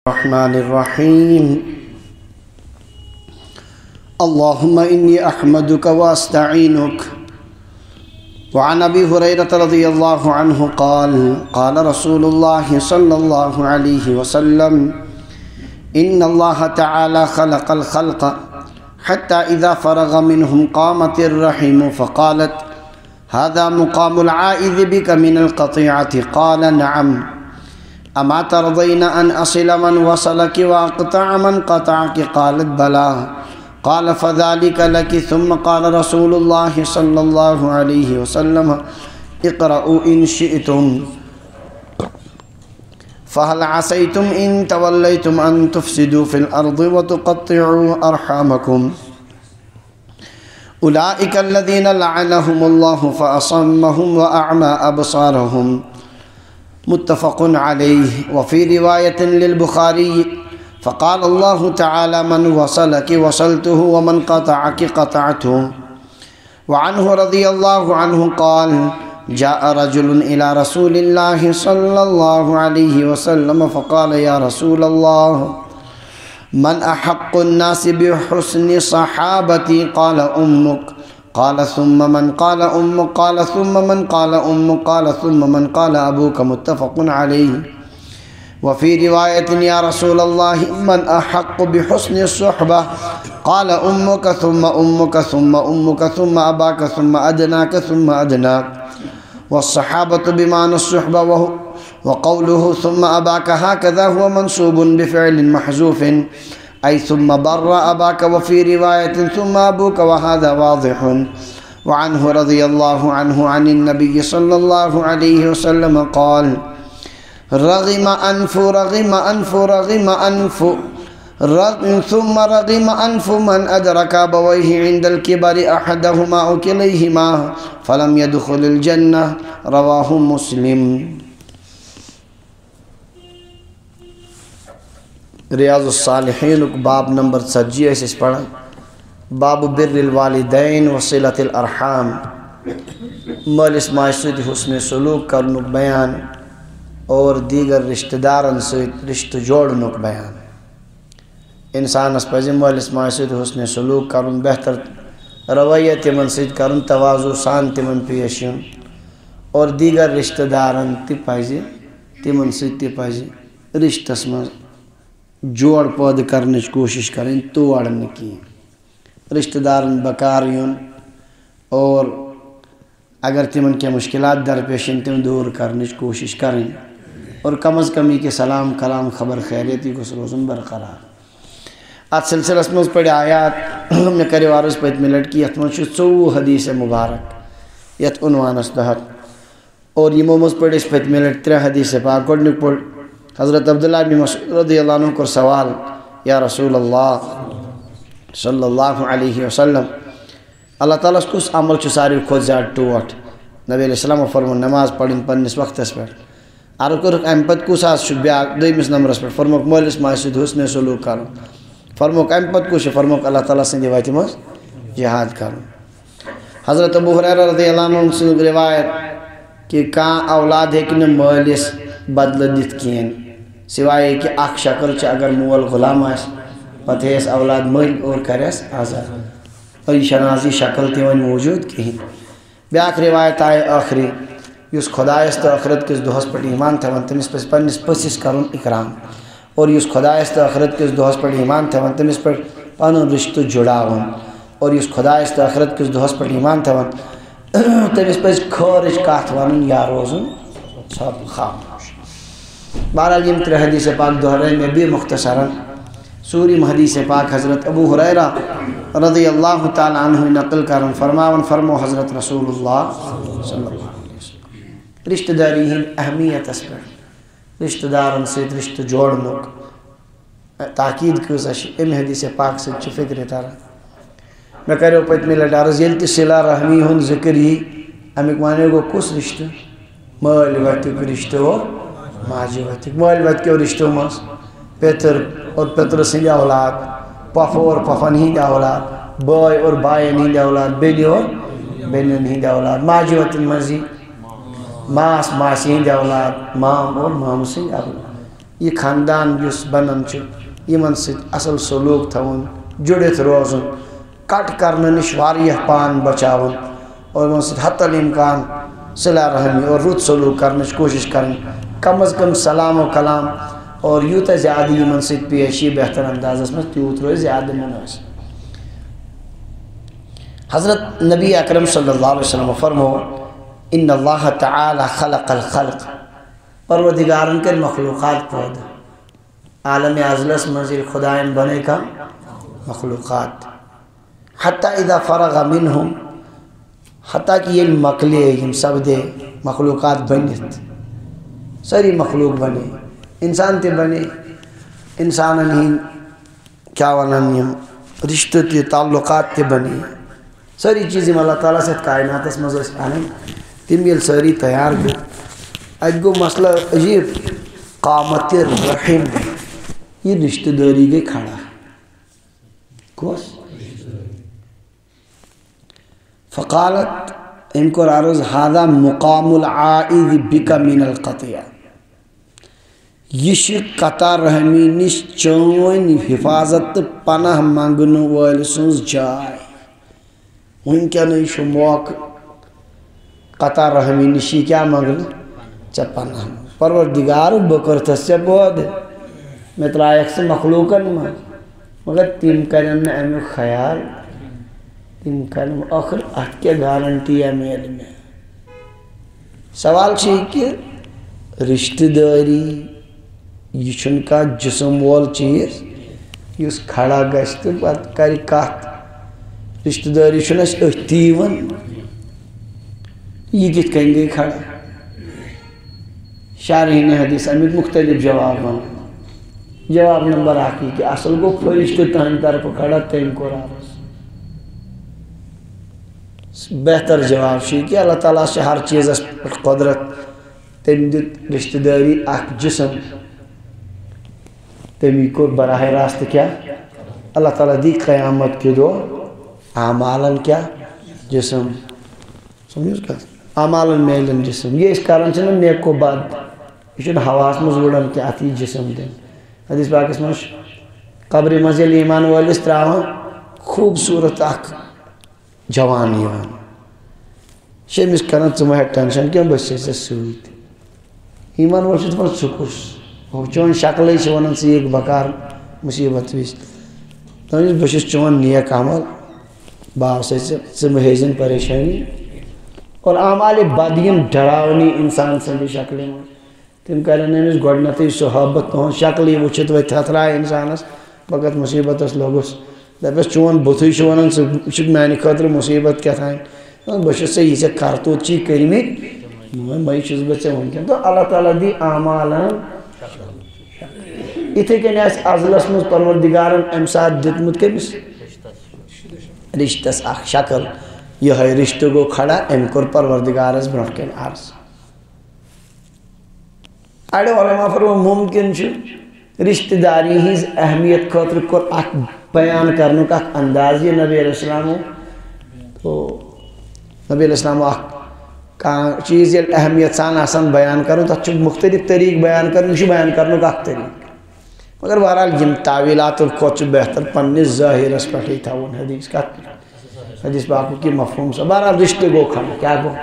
الرحمن الرحيم اللهم إني أحمدك وأستعينك. وعن أبي هريرة رضي الله عنه قال رسول الله صلى الله عليه وسلم إن الله تعالى خلق الخلق حتى إذا فرغ منهم قامت الرحم فقالت هذا مقام العائذ بك من القطيعة. قال نعم. أما ترضين أن أصل من وصلك وأقطع من قطعك؟ قالت بلى. قال فذلك لك. ثم قال رسول الله صلى الله عليه وسلم اقرأوا إن شئتم فهل عسيتم إن توليتم أن تفسدوا في الأرض وتقطعوا أرحامكم أولئك الذين لعنهم الله فأصمهم وأعمى أبصارهم. متفق عليه. وفي رواية للبخاري فقال الله تعالى من وصلك وصلته ومن قطعك قطعته. وعنه رضي الله عنه قال جاء رجل إلى رسول الله صلى الله عليه وسلم فقال يا رسول الله من أحق الناس بحسن صحابتي؟ قال أمك. قال ثم من؟ قال أمك. قال ثم من؟ قال أمك. قال ثم من؟ قال أبوك. متفق عليه. وفي رواية يا رسول الله من أحق بحسن الصحبة؟ قال أمك ثم أمك ثم أمك ثم أباك ثم أدناك ثم أدناك. والصحابة بمعنى الصحبة وقوله ثم أباك هكذا هو منصوب بفعل محذوف أي ثم بر أباك. وفي رواية ثم أبوك وهذا واضح. وعنه رضي الله عنه عن النبي صلى الله عليه وسلم قال رغم أنف ثم رغم أنف من أدرك أبويه عند الكبر أحدهما أو كليهما فلم يدخل الجنة. رواه مسلم. ریاض الصالحین باب نمبر 37 اس پڑھا باب بر الوالدین وصلۃ الارحام. مالس ماجہ سۭتۍ حسن سلوک کرنُک بیان اور دیگر رشتہ دارن سۭتۍ رشتہ جوڑنُک بیان. انسانس پزِ مالس ماجہ سۭتۍ حسن سلوک کرُن، بہتر رویہ تمن سۭتۍ کرُن، تواضع سان تمن پیش یُن، اور دیگر رشتہ دارن تہِ پزِ تمن سۭتۍ تہِ پزِ رشتس منٛز جوڑ پٲدٕ کرنٕچ کوٗشش کرٕنۍ، تور نہٕ کینٛہہ. رشتہ دارن بکار یُن اور اگر تمن کینٛہہ مشکلات درپیش یِن تِم دوٗر کرنٕچ کوٗشش کرٕنۍ، اور کم از کم یہ کہ سلام کلام خبر خیریتی گوٚژھ روزُن برقرار. اتھ سلسلس منٛز پڑِ آیات مےٚ کریو عرض پٔتمہِ لٹہِ کہِ یتھ منٛز چھُ 24 حدیث مبارک یتھ عنوانس تحت، اور یِمو منٛز پٔرۍ أسۍ پٔتمہِ لٹہِ 3 حدیث پاک. گۄڈنیُک پوٚر حضرت عبداللہ بن مسعود رضی اللہ عنہ کوٚر سوال یا رسول اللہ صلی اللہ علیہ وسلم اللہ تعالیٰ ہس کُس عمل چھُ ساروی کھۄتہٕ زیادٕ ٹوٹھ؟ نبی علیہ السلامو فرموو نماز پرٕنۍ پننِس وقتس پٮ۪ٹھ. عرض کوٚرُکھ امہِ پتہٕ کُس حظ چھُ بیٛاکھ دوٚیمِس نمبرس پٮ۪ٹھ؟ فرمووُکھ مٲلِس ماجہِ سۭتۍ حُسنِ سلوٗک کرُن. فرمووُکھ امہِ پتہٕ کُس چھُ؟ فرمووُکھ اللہ تعالیٰ سٕنٛدِ وتہِ منٛز جہاد کرُن. حضرت ابو ہریرہ رضی اللہ عنہ سٕنٛز روایت کہ کانٛہہ اولاد ہیٚکہِ نہٕ مٲلِس بدلہٕ دِتھ کِہیٖنۍ سوائے کہ اکھ شکل چھِ اگر مول غلام آسہِ پتہٕ ہیٚیس اولاد مٔلۍ اور کریس آزاد، اور یہِ چھنہٕ آز یہِ شکل تہِ وۄنۍ موٗجوٗد کِہیٖنۍ. بیٛاکھ روایت آیہِ ٲخری یُس خۄدایس تہٕ ٲخرت کِس دۄہس پٮ۪ٹھ ایٖمان تھاوان تٔمِس پزِ پننِس پٔژھِس کرُن اِکرام، اور یُس خۄدایس تہٕ ٲخرت کِس دۄہس پٮ۪ٹھ ایٖمان تھاوان تٔمِس پٮ۪ٹھ پنُن رشتہٕ جُڑاوُن، اور یُس خۄدایس تہٕ ٲخرت کِس دۄہس پٮ۪ٹھ ایٖمان تھاوان تٔمِس پزِ خٲرٕچ کتھ ونُن یا روزُن خاموش. بہرحال یم 3 حدیث پاک دہرائے میں بھی مختصراً. سورم حدیث پاک حضرت ابو ہریرہ رضی اللہ تعالیٰ عنہ نقل کرن فرمو حضرت رسول اللہ صلی اللہ علیہ وسلم رشتہ داری ہند اہمیتس پہ رشتہ دارن سۭتۍ رشتہ جوڑنُک تاکید کۭژاہ چھِ امہِ حدیث پاک سۭتۍ چھِ فکرِ تران. مےٚ کریو پٔتمہِ لٹہِ عرض ییٚلہِ تہِ صلہ رحمی ہُنٛد ذکر یی امیُک معنی گوٚو کُس رشتہٕ؟ مٲلۍ وتیُک رشتہٕ اور ماجہِ وتیُک. مٲلۍ وتہِ کیو رشتو منٛز پیتٕر اور پیترٕ سٕنٛدِ اولاد، پۄپھٕ اور پۄپھن ہٕنٛدۍ اولاد، بٲے اور بایَن ہٕنٛدۍ اولاد، بیٚنہِ اور بیٚنٮ۪ن ہٕنٛدۍ اولاد. ماجہِ وتٮ۪ن منٛز یی ماس ماسہِ ہٕنٛدۍ اولاد، مام اور مامہٕ سٕنٛدۍ اولاد. یہ خاندان یس بنان یمن ست اصل سلوک تھون جڑت روزن کٹ کرنے نش واریاہ پان بچاون اور یمن ست حتی الامکان صلہ رحمی اور رت سلوک کرنے کوشش کریں کم از کم سلام و کلام اور یوتہ زیادہ یمن ست پیشی بہتر اندازس میں تیوت روز زیادہ مناسب. حضرت نبی اکرم صلی اللہ علیہ وسلم فرمو ان اللہ تعالی خلق الخلق پروردگارن کر مخلوقات پیدا عالم ازلس منزل خدائن بنے کا مخلوقات حتی اذا فرغ منہم حتیٰ کہ یہ مکلے یم سب دے مخلوقات بنت ساری مخلوق بنے انسان تے بنے انسانن ہی کیا ونن یم رشتہ تے تعلقات تے بنے ساری چیزیں اللہ تعالیٰ سے کائنات اس مزہ آنے تم یل ساری تیار گو اج گو مسئلہ عجیب قامت الرحم یہ رشتہ داری گئی کھڑا کوس فقالت ان کو عرض هذا مقام العائذ بک من القطیع یہ قطع رحمی نش چون حفاظت پناہ منگن وال سنز جائے ونکن یہ موقع قطع رحمی نشی کیا منگن چا پناہ پروردگار بکر تسیا بود میں ترائیک سے مخلوقن مگر تم کرن میں امی خیال تم کرن آخر ات کیا گارنٹی ہے میل میں سوال چاہیے کہ رشتہ داری یہ چھن کا جسم وول چیز اس کھڑا گشت پت کر کت رشتہ داری چھن اس احتیون یہ کت کہیں گئی کھڑا شارحین حدیث امیت مختلف جواب بن جواب نمبر آکی کہ اصل کو فرشتہ تہن طرف کھڑا تین کو رارس بہتر جواب شی کہ اللہ تعالیٰ سے ہر چیز اس قدرت تم دیت رشتہ داری اک جسم تمی کو براہ راست کیا اللہ تعالیٰ دی قیامت کے دو اعمالن کیا جسم سمجھو اس کا اعمالن میلن جسم یہ اس کارن سے نیک کو بعد یہ حواس مزوڑن کیا آتی جسم دیں حدیث پاک اس میں قبر مزیل ایمان والیس تراؤں خوبصورت اک جوانی وان شیم اس کرنا تمہیں ٹینشن کیوں بس سے سویت ایمان والیس تمہیں سکوش چون شکل ہی چونن سے ایک بکار مصیبت ویس تو بس چون نیک عمل باو سے محیزن پریشانی اور اعمال بدین ڈراونی انسان سے بھی شکل میں تم کرنے میں گوڑنتی صحابت تو شکلی وچھت و تھترائے انسانس وقت مصیبت اس لوگس دپس چون بتھوی چونن سے وچھت معنی خاطر مصیبت کیا تھائیں بس سے یہ سے کارتو چی کرمی میں چیز بچے ممکن تو اللہ تعالیٰ دی اعمالن اتھے کے نیس ازلس مز پروردگارن امساد دتمت کمس رشتس اخ شکل یہ ہے رشتہ گو کھڑا ام کر پروردگارس برونٹ کن عرض اڑے علماء فرمو ممکن چھ رشتہ داری ہز اہمیت خاطر کر اخ بیان کرنے کا انداز یہ نبی علیہ السلام تو نبی علیہ السلام اخ چیز یہ اہمیت سان آسان بیان کرو تو مختلف طریق بیان کرنے شو بیان کرنے کا طریق مگر بہرحال یم تعویلات الخوچ بہتر پنی ظاہر اس پر ہی تھا وہ حدیث کا حدیث باقو کی مفہوم سے بہرحال رشتہ گو کھڑا کیا گو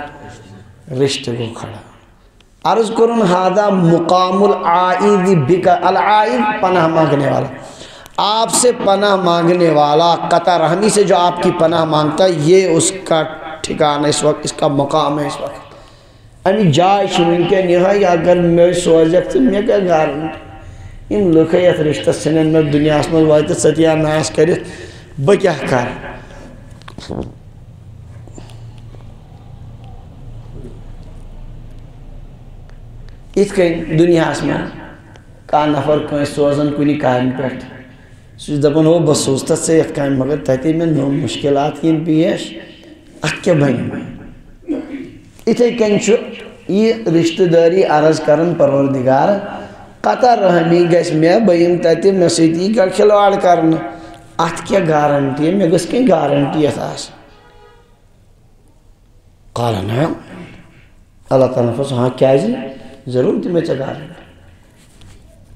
رشتہ گو کھڑا عرض کرن ہادہ مقام العائد بکا العائد پناہ مانگنے والا آپ سے پناہ مانگنے والا قطع رحمی سے جو آپ کی پناہ مانگتا ہے یہ اس کا ٹھکانہ اس وقت اس کا مقام ہے اس وقت امی جائے شمین کے نہائی اگر میں سوزک تھی میں کیا گارنٹ ان لکھیت رشتہ سنن میں دنیا اس میں وائد ستیہ ناس کرت بکیا کر اس کے دنیا اس میں کا نفر کوئی سوزن کنی قائم پیٹ سوچ دبن ہو بس سوزتا سے ایک قائم مگر تحتی میں نو مشکلات کی پیش اکیا بھائی میں اتھے کنچو یہ رشتہ داری عرض کرن پروردگار قطع رحمی گیس میں بہیم تیتی میں سیتی کا کھلوڑ کرنا ات کیا گارنٹی ہے میں گس کی گارنٹی ہے قال نعم اللہ تعالیٰ فرمایا ہاں کیا ہے ضرور تمہیں چاہ گارنٹی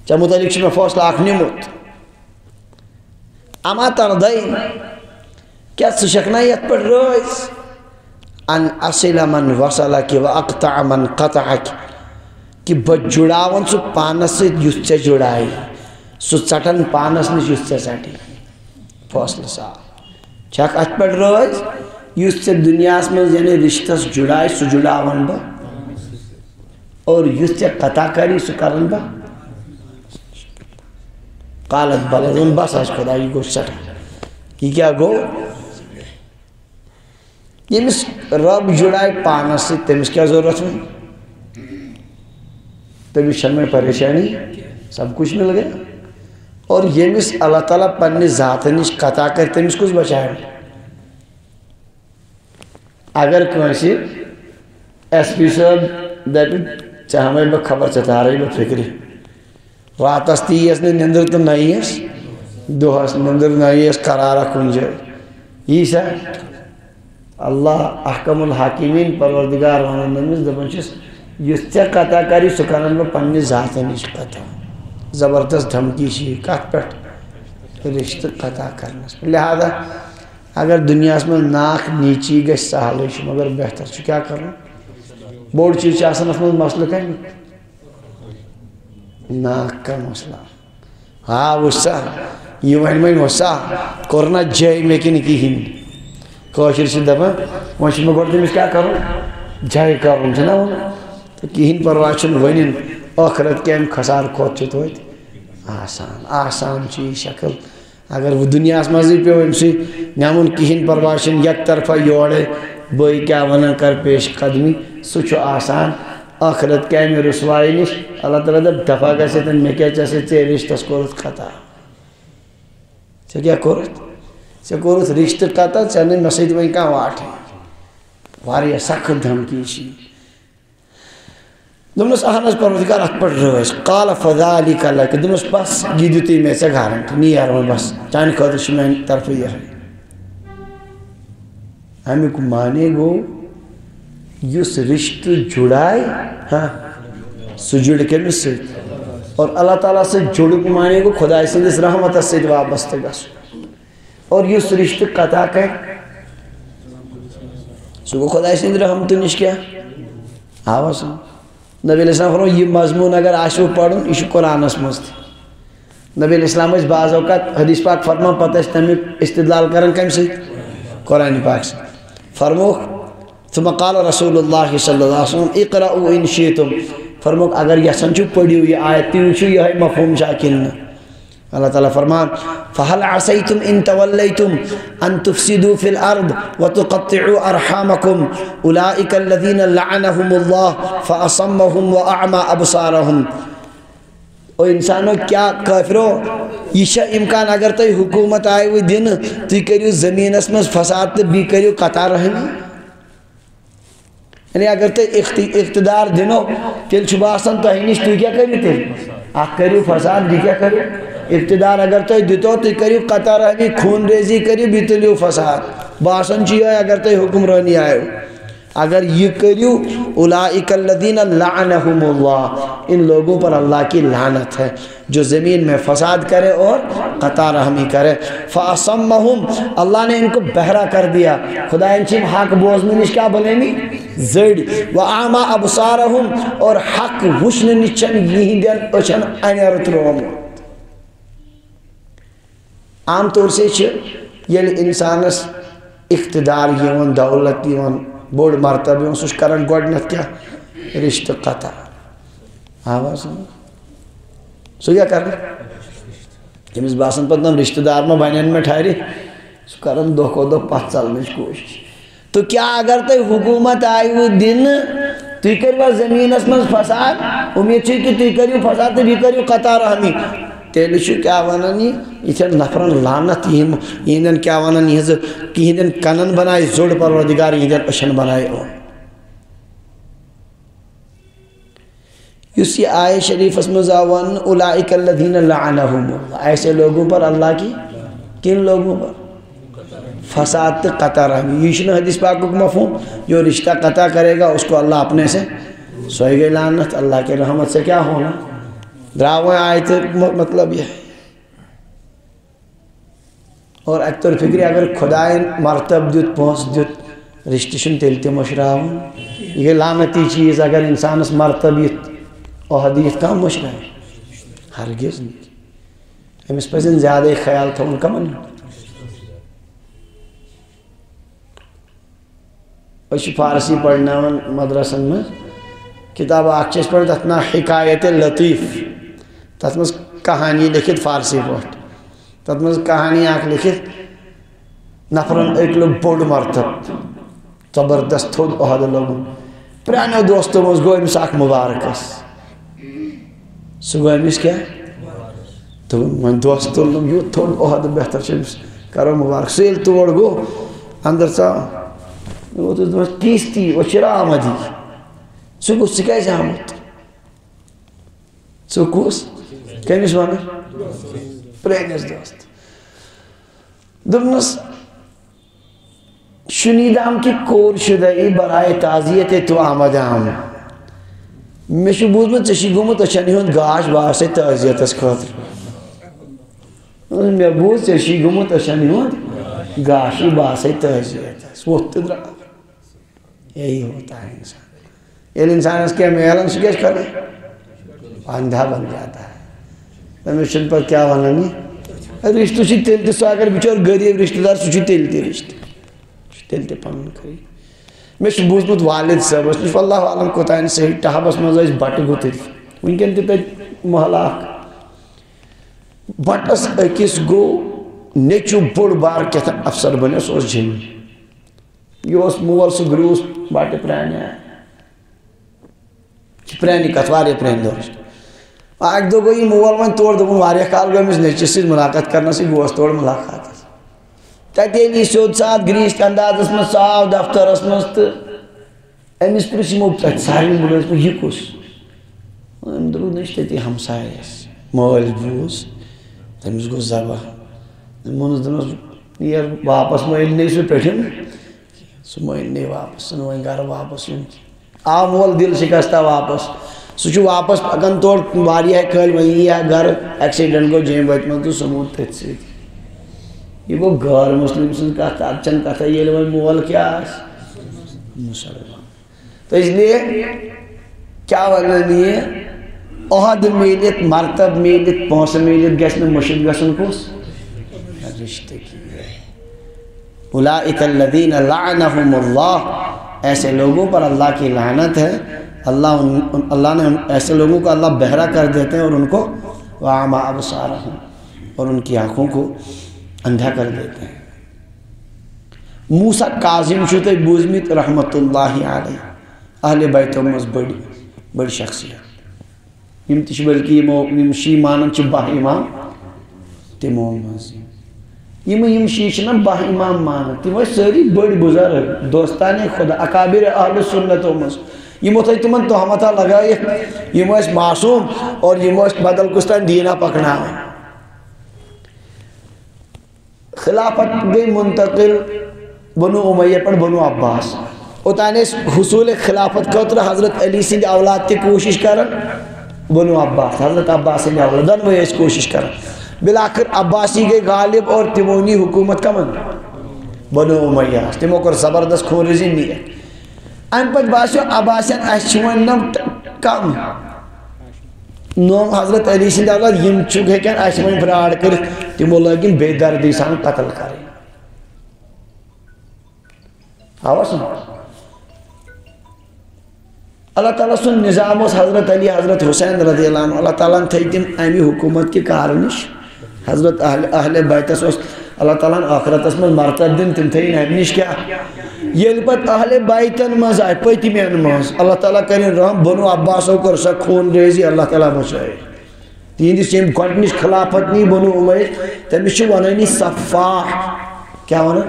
ژےٚ متعلق چھُ مےٚ فٲصلہٕ اکھ نِمُت اما ترضین کیٛاہ ژٕ چھکھ نا یتھ پٮ۪ٹھ رٲضۍ ان اصل من وصلک و اقطع من قطعک کہ بہٕ جُڑاوَن سُہ پانس سۭتۍ یُس ژےٚ جُڑایہِ سُہ ژٹن پانس نِش یُس ژےٚ ژٹی فٲصلہٕ صاف چھکھ اتھ پٮ۪ٹھ رٲضۍ یُس ژےٚ دُنیاہس منٛز یعنی رشتس جُڑایہِ سُہ جُڑاون بہٕ اور یُس ژےٚ قطع کری سُہ کرن بہٕ قالت بلہ دوٚپُن بس حظ خۄدا یہِ گوٚو سٮ۪ٹھاہ یہِ کیٛاہ گوٚو ییٚمِس رب جُڑایہِ پانس سۭتۍ تٔمِس کیٛاہ ضروٗرت وۄنۍ تٔمِس چھنہٕ وۄنۍ پریشانی سب کچھ مل گیا اور ییٚمِس اللہ تعالیٰ پننہِ ذاتہٕ نِش قطع کرِ تٔمِس کُس بچاوِ اگر کٲنٛسہِ ایس پی صٲب دپہِ ژےٚ ہاوے بہٕ خبر ژےٚ تارے بہٕ فکرِ راتس تہِ یییس نہٕ نیٚنٛدٕر تہٕ نہ یییس دۄہس نیٚنٛدٕر نہ یییس قرارا کُنہِ جایہِ یی سا اللہ احکم الحاکمیٖن پروردگار ونان أمِس دپان چھِس یُس ژےٚ قطع کری سُہ کرن بہٕ پننہِ ذاتہٕ نِش قطع زبردست دھمکی چھِ یہِ کتھ پٮ۪ٹھ رشتہٕ قطع کرنس پٮ۪ٹھ لہذا اگر دُنیاہس منٛز ناک نیٖچی گژھِ سہلٕے چھُ مگر بہتر چھُ کیٛاہ کرُن بوٚڑ چیٖز چھُ آسان اتھ منٛز مسلہٕ کمیُک ناک کا مسئلہ ہاں وٕچھ سا یہِ وۄنۍ وۄنۍ وٕچھ سا کوٚر نا جے مےٚ کِنہٕ کِہیٖنۍ کٲشِر چھِ دپان وۄنۍ چھُ مےٚ گۄڈٕ تٔمِس کیٛاہ کرُن جے کرُن چھُنہ وَنان تہٕ کِہیٖنۍ پرواے چھُنہٕ ؤنِنۍ ٲخرت کَمہِ خسارٕ کھۄتہٕ چھُ توتہِ آسان چھُ یہِ شکل اگر وۄنۍ دُنیاہس منٛزٕے پیوٚو أمسٕے نِمُن کِہیٖنۍ پرواے چھُنہٕ یک طرفہ یورے بٲے کیٛاہ وَنان کر پیش قدمی سُہ چھُ آسان ٲخرت کَمہِ رُسوایی نِش اللہ تعالیٰ دپ دفعہ گژھِتھ مےٚ کیٛاہ ژےٚ سۭتۍ ژےٚ رِشتس کوٚرُتھ قطع ژےٚ کیٛاہ کوٚرُتھ ژےٚ کوٚرُتھ رِشتہٕ قطع ژےٚ نہٕ مےٚ سۭتۍ وۄنۍ کانٛہہ واٹھٕے واریاہ سخت دھمکی چھِ یہِ دوٚپنَس اہن حظ پروردگار اتھ پٮ۪ٹھ رٲضۍ قال فذلک لک دوٚپنَس بس یہِ دِتُے مےٚ ژےٚ گارنٹی نیر وۄنۍ بس چانہِ خٲطرٕ چھُ میانہِ طرفہٕ یِہوٚے امیُک معنے گوٚو یُس رشتہٕ جُڑایہِ ہاں سُہ جُڑِ کٔمِس سۭتۍ اور اللہ تعالیٰ سۭتۍ جُڑُک معنے گوٚو خۄداے سٕنٛدِس رحمتس سۭتۍ وابستہٕ گژھُن اور یُس رشتہٕ قطع کرِ سُہ گوٚو خۄداے سٕنٛدِ رحمتہٕ نِش کیٛاہ آوا سمجھ نبی علیہ السلام فرموو یہِ مضموٗن اگر آسوٕ پرُن یہِ چھُ قرآنس منٛز تہِ نبی علیہ السلام ٲسۍ بعض اوقات حدیث پاک فرمان پتہٕ ٲسۍ تمیُک استدلال کران کمہِ سۭتۍ قرآنِ پاک سۭتۍ فرمووُکھ ثم قال رسول اللہ صلی اللہ علیہ وسلم اقرأوا ان شئتم فرمووُکھ اگر یژھان چھُو پٔرِو یہِ آیت تُہۍ وٕچھِو یِہوٚے مفہوٗم چھا کِنہٕ نہٕ اللہ تعالیٰ فرمان فهل عصيتم ان توليتم ان تفسدوا في الارض وتقطعوا ارحامكم اولئك الذين لعنهم الله فاصمهم واعمى ابصارهم او انسانو کیا کافرو یہ چھا امکان اگر تُہۍ حکومت آیوٕ دِنہٕ تُہۍ کٔرِو زٔمیٖنس منٛز فساد تہٕ بیٚیہِ کٔرِو قطع رحمی یعنی اگر تُہۍ اقتدار دِنو تیٚلہِ چھُ باسان تۄہہِ نِش تُہۍ کیٛاہ کٔرِو تیٚلہِ اکھ کٔرِو فساد بیٚیہِ کیٛاہ کٔرِو اقتدار اگر تُہۍ دِتو تُہۍ کٔرِو قطع رحمی خوٗن ریزی کٔرِو بیٚیہِ تُلِو فساد باسان چھُ یِہوٚے اگر تۄہہِ حُکمرٲنی آیو اگر یہ کریو اولئک الذین لعنہم اللہ ان لوگوں پر اللہ کی لعنت ہے جو زمین میں فساد کرے اور قطع رحمی کرے فاصمہم اللہ نے ان کو بہرا کر دیا خدا ان چیم حق بوزن نش کیا بنیمی زڑ واعمی ابصارہم اور حق وشن نچن یہی دین اچھن انیرت روم عام طور سے یل انسانس اقتدار یون دولت یون بوڑ مرتبہ یون سوچ کرن گوڑنت کیا رشتہ قطع آواز سو کیا کرن جمس باسن پت نم رشتہ دار میں بینن میں ٹھہری سو کرن دو کو دو پت چلنچ کوشش تو کیا اگر تی حکومت آئی وہ دن تی کریو زمین اس من فساد امید چھے کہ تی کریو فساد تی بھی کریو قطع رحمی تیلی چھو کیا ونانی یہ نفرن لعنت یہ کیا ونانی یہ کہیں کنن بنائی زوڑ پروردگار یہ اشن بنائی یہ آئے شریف اسم زاون اولئک الذین لعنہم اللہ ایسے لوگوں پر اللہ کی کن لوگوں پر فساد قطع رحمی یہ شنو حدیث پاک کو مفہوم جو رشتہ قطع کرے گا اس کو اللہ اپنے سے سوئے گئے لعنت اللہ کے رحمت سے کیا ہونا دراویں آیت مطلب یہ اور اکتر فکری اگر خدائن مرتب دیت پونس دیت رشتہ تیل تہ مشراون یہ لعنتی چیز اگر انسانس مرتب یت احادیث کم مشرائے ہرگز نہیں امس پزن زیادہ خیال تھون کمن اچھ فارسی پڑھنا مدرسن میں کتاب اکھ پڑھ تک نا حکایت لطیف تک مز کہانی لکھت فارسی پہ تک مز کہانی اکھ لکھت نفرن ایک لوگ بوڑ مرتب زبردست تھود عہد لوگن پرانو دوستوں مز گو امس اکھ مبارکس سو گو امس کیا تو من دوست تلنم یو تھود عہد بہتر چمس کرو مبارک سیل توڑ گو اندر سا وہ تو تیستی وہ چرا آمدی سو گو سکائی سے آمد سو کوس کمیس وانا پرینس دوست دبنس شنیدام کی کور شدائی برائے تعزیت تو آمدام میں شو بود میں چشی گومت اچھانی ہون گاش باسے تعزیت اس خاطر میں بود چشی گومت اچھانی ہون گاشی باسے تعزیت اس وقت درہ یہی ہوتا ہے انسان یہ انسان اس کے میلن سکیش کرے اندھا بن جاتا ہے میں شن پر کیا وانا نہیں رشتو سی تیلتے سو اگر بچور غریب رشتہ دار سو چی تیلتے رشتہ تیلتے پنن کری میں شو بوزمت والد صاحب اس نے اللہ عالم کو تائن صحیح ٹہا بس مزا اس بٹ گو تیل ونکن تی تیج محلاق بٹس اکیس گو نیچو بڑ بار کہتا افسر بنے سو اس جن یہ اس مول سے گروس باٹے پرانی ہے پرانی کتواری پرانی دورش آگ دو گوئی مول من توڑ دو واریا کال گو ہمیں نیچے سے ملاقات کرنا سی گوست توڑ ملاقات تیلی سود ساتھ گریش کے انداز اس میں صاف دفتر اس میں امیس پرسی مبتت ساری مبتت اس میں یہ کس اندرو نشتے تی ہمسائے مول بوز تمیز گو زبا منز دنس یہ واپس مویل نہیں سو پیٹھن سو مویل نہیں واپس سنوائیں گار واپس یون آم مول دل شکستا واپس سوچو واپس پکن توڑ واری ہے کھل وہی ہے گھر ایکسیڈنٹ کو جیم بیت میں تو سمود تیت سے یہ وہ غیر مسلم سن کہتا اچھن کہتا یہ لوگ مول کیا ہے مسلمان تو اس لیے کیا ورنانی ہے احد میلیت مرتب میلیت پونس میلیت گیس میں مشد گسن کوس رشتے کی ہے اولئک الذین لعنہم اللہ ایسے لوگوں پر اللہ کی لعنت ہے اللہ نے ایسے لوگوں کو اللہ بہرا کر دیتے ہیں اور ان کو وَعَمَا أَبْصَارَهُمْ اور ان کی آنکھوں کو اندھا کر دیتے ہیں موسیٰ کاظم شتے بوزمیت رحمت اللہ علیہ اہل بیت امز بڑی شخصیت یم تش بلکہ یم شی مانن چھ باہ امام تمو مزیم یم شی چھنا باہ امام مانن تم ساری بڑی بزرگ دوستان خدا اکابر اہل سنت امز یم تھے تمن تہمتہ لگائے یم معصوم اور یم بدل کستان دینہ پکنا خلافت گئی منتقل بنو امیہ پر بنو عباس اوتانے حصول خلافت خاطر حضرت علی سند اولاد تی کوشش کرن بنو عباس حضرت عباس سند اولاد دن وہ اس کوشش کرن بلاخر عباسی گئی غالب اور تیمونی حکومت کمن بنو امیہ تیمو کر زبردست خون ریزی نہیں ہے ان پت باسو عباسیت اشوان نم کم نوم حضرت علی سند اولاد یم چک ہے کہ اشوان فراڈ کر تیمو لگن بے دردی سان قتل کریں آواز سن اللہ تعالیٰ سن نظام اس حضرت علی حضرت حسین رضی اللہ عنہ اللہ تعالیٰ تھے تم ایمی حکومت کی کارنش حضرت اہل بیت اس اللہ تعالیٰ آخرت اس میں مرتب دن تم تھے ایمنش کیا یہ پت اہل بیتن مز آئے پیتی میں انماز اللہ تعالیٰ کریں رحم بنو عباسوں کو رسا خون ریزی اللہ تعالیٰ بچائے تین دی سیم گھنٹنش خلافت نہیں بنو امیہ تمیشو ونینی صفاح کیا وانا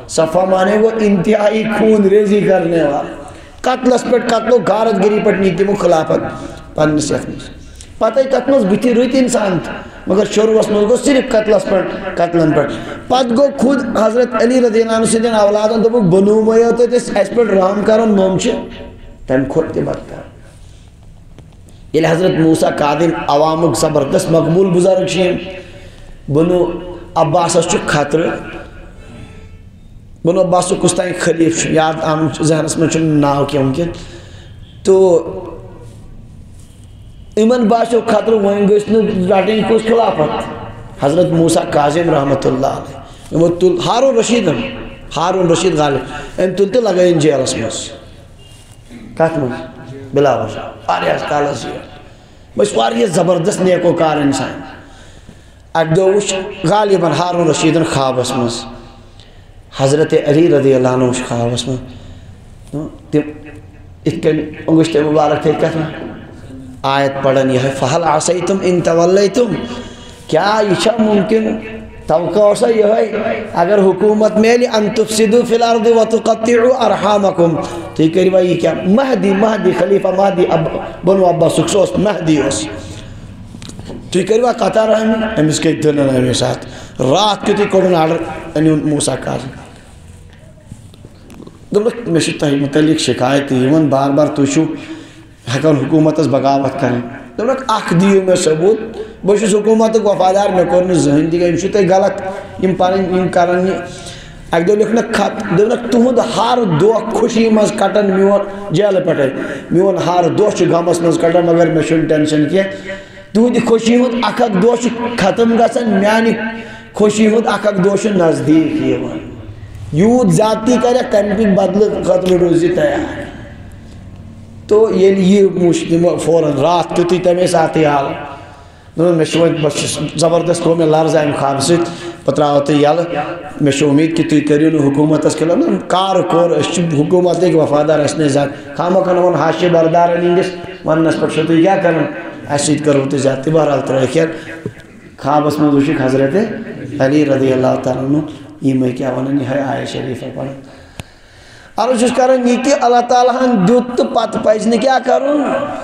صفا مانے وہ انتہائی خون ریزی کرنے والا قتل اس پر قتل و غارت گری پر نیتی مو خلافت پاننے سے اخنیس پتہ ہی قتل اس بیتی رویت انسان تھا مگر شروع اس ملکو صرف قتل اس پر قتلن پر پت گو خود حضرت علی رضی اللہ عنہ سے دن اولادن تو وہ بنو میں ہوتے تھے اس پر رحم کرن مومچے تیم خود تے بات کر یہ حضرت موسیٰ قادم عوامک زبردست مقبول بزرگ شیم بنو عباس خطر بنو عباس کستان خلیف یاد آن ذہنس میں چھن ناو کیا ممکن تو ایمن باشو خطر وہیں گوشتنو راٹیں کس خلافت حضرت موسیٰ قاظم رحمت اللہ علیہ ہارون رشید غالب ان تلتے لگائیں جیلس مز کات مز بلا وجہ آریا کالا زیر بس واریہ زبردست نیکو کار انسان اک دوش غالباً ہارون رشیدن خواب اسمز حضرت علی رضی اللہ عنہ خواب اسمز اتکن انگشت مبارک تھے کہتا آیت پڑھن یہ ہے فَحَلْ عَصَيْتُمْ اِن تَوَلَّيْتُمْ کیا یہ ممکن توقع سا یہ ہے اگر حکومت میلی ان تفسدو فی الارض وتقطعو ارحامکم تو یہ کہی بھائی کیا مہدی خلیفہ مہدی بنو عباس سکسوس مہدی اس تو یہ کہی بھائی قطع رحمی ہم اس کے دنن ہمیں ساتھ رات کتی کوڑن آڈر انہی موسیٰ قاظم دلک میں شتہ متعلق شکایت ایون بار بار توشو ہکن حکومت اس بغاوت کریں دلک اخ دیو میں ثبوت بہت حکومت وفادار میں کرنے ذہن دی گئی مشتے غلط یم پارن یم کرن اک دو لکھنا خط دلک تہد ہر دو خوشی مز کٹن میون جیل پٹے میون ہر دو چھ غمس مز کٹن مگر میں چھن ٹینشن کی تہد خوشی ہند اک دو ختم گژھن میانہ خوشی ہند اک دو نزدیک یوان یوت ذاتی کرے تمہ بدل خطر روزی تیار تو یہ مشکل فوراً رات تیتی تمہیں ساتھی حال میں زبردست ہو میں لرز آئیم خواب سے پتراؤتے یال میں امید کہ تھی کریو نو حکومت اس کے لئے کار کور حکومت ایک وفادار اس نے ذات خامہ کنون حاشی بردار لینگس ونس پر شتو کیا کرن ایسید کرو تی ذاتی بہرحال ترہ خیر خواب اس میں دوشک حضرت علی رضی اللہ تعالیٰ عنہ یہ میں کیا وننی ہے آئے شریفہ پڑھا اور جس کارن یہ کہ اللہ تعالیٰ ہن دیت پت پیجنے کیا کروں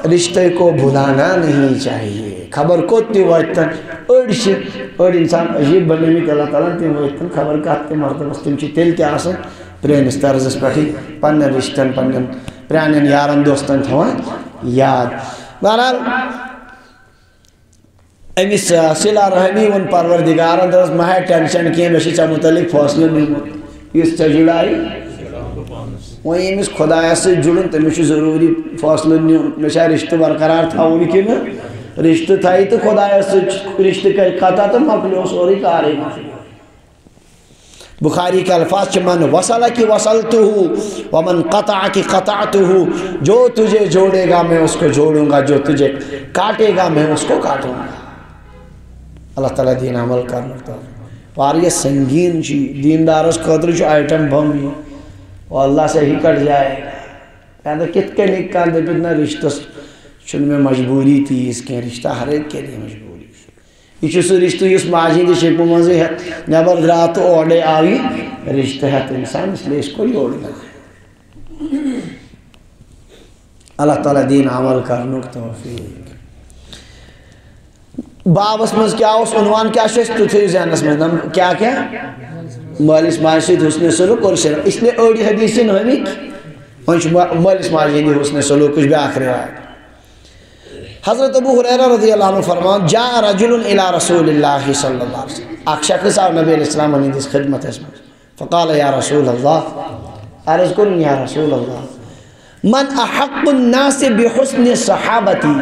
رشتے کو بھلانا نہیں چاہیے خبر کو تی وائتن اڑ انسان عجیب بننے میں کہ اللہ تعالیٰ تی وائتن خبر کہتے مرتب استم چی تیل کیا آسن پرین استرزس پٹھی پنن رشتن پنن پرانن یارن دوستن تھوان یاد بہرحال امیس صلح رحمی ان پروردگارن درست مہر ٹینشن کیے میں شیچہ متعلق فاصلے میں اس چجڑائی وہیں امس خدا سے جڑن تمہیں ضروری فاصلہ نیون میں رشتہ برقرار تھا کی نا رشتہ تھائی تو خدا سے رشتہ کا قطع تو مکلو سوری کارے بخاری کے الفاظ چھ من وصلہ کی وصلتو ومن قطع کی قطعتو جو تجھے جوڑے گا میں اس کو جوڑوں گا جو تجھے کاٹے گا میں اس کو کاٹوں گا اللہ تعالیٰ دین عمل کرنا واریہ سنگین چی دیندارس قدر جو آئیٹم بم بھی وہ اللہ سے ہی کٹ جائے کہتا کت کے نکان دے پتنا رشتہ چن میں مجبوری تھی اس کے رشتہ ہر ایک کے لیے مجبوری یہ چھو سو رشتہ اس ماجی دی شکم مزے ہے نبر درات اوڑے آئی رشتہ ہے انسان اس لئے اس کو ہی اوڑنا ہے اللہ تعالیٰ دین عمل کرنے کی توفیق باب اس میں کیا اس عنوان کیا شیست تو تھی ذہنس میں کیا مالس ماجد حسن سلوک اور سلام اس لیے اوڑی حدیثی نومی مالس ماجد حسن سلوک کچھ بھی آخری آئے حضرت ابو حریرہ رضی اللہ عنہ فرمان جا رجل الى رسول اللہ صلی اللہ علیہ وسلم ایک شخص آو نبی علیہ السلام نے اس خدمت اس میں فقال یا رسول اللہ عرض کرن یا رسول اللہ من احق الناس بحسن صحابتی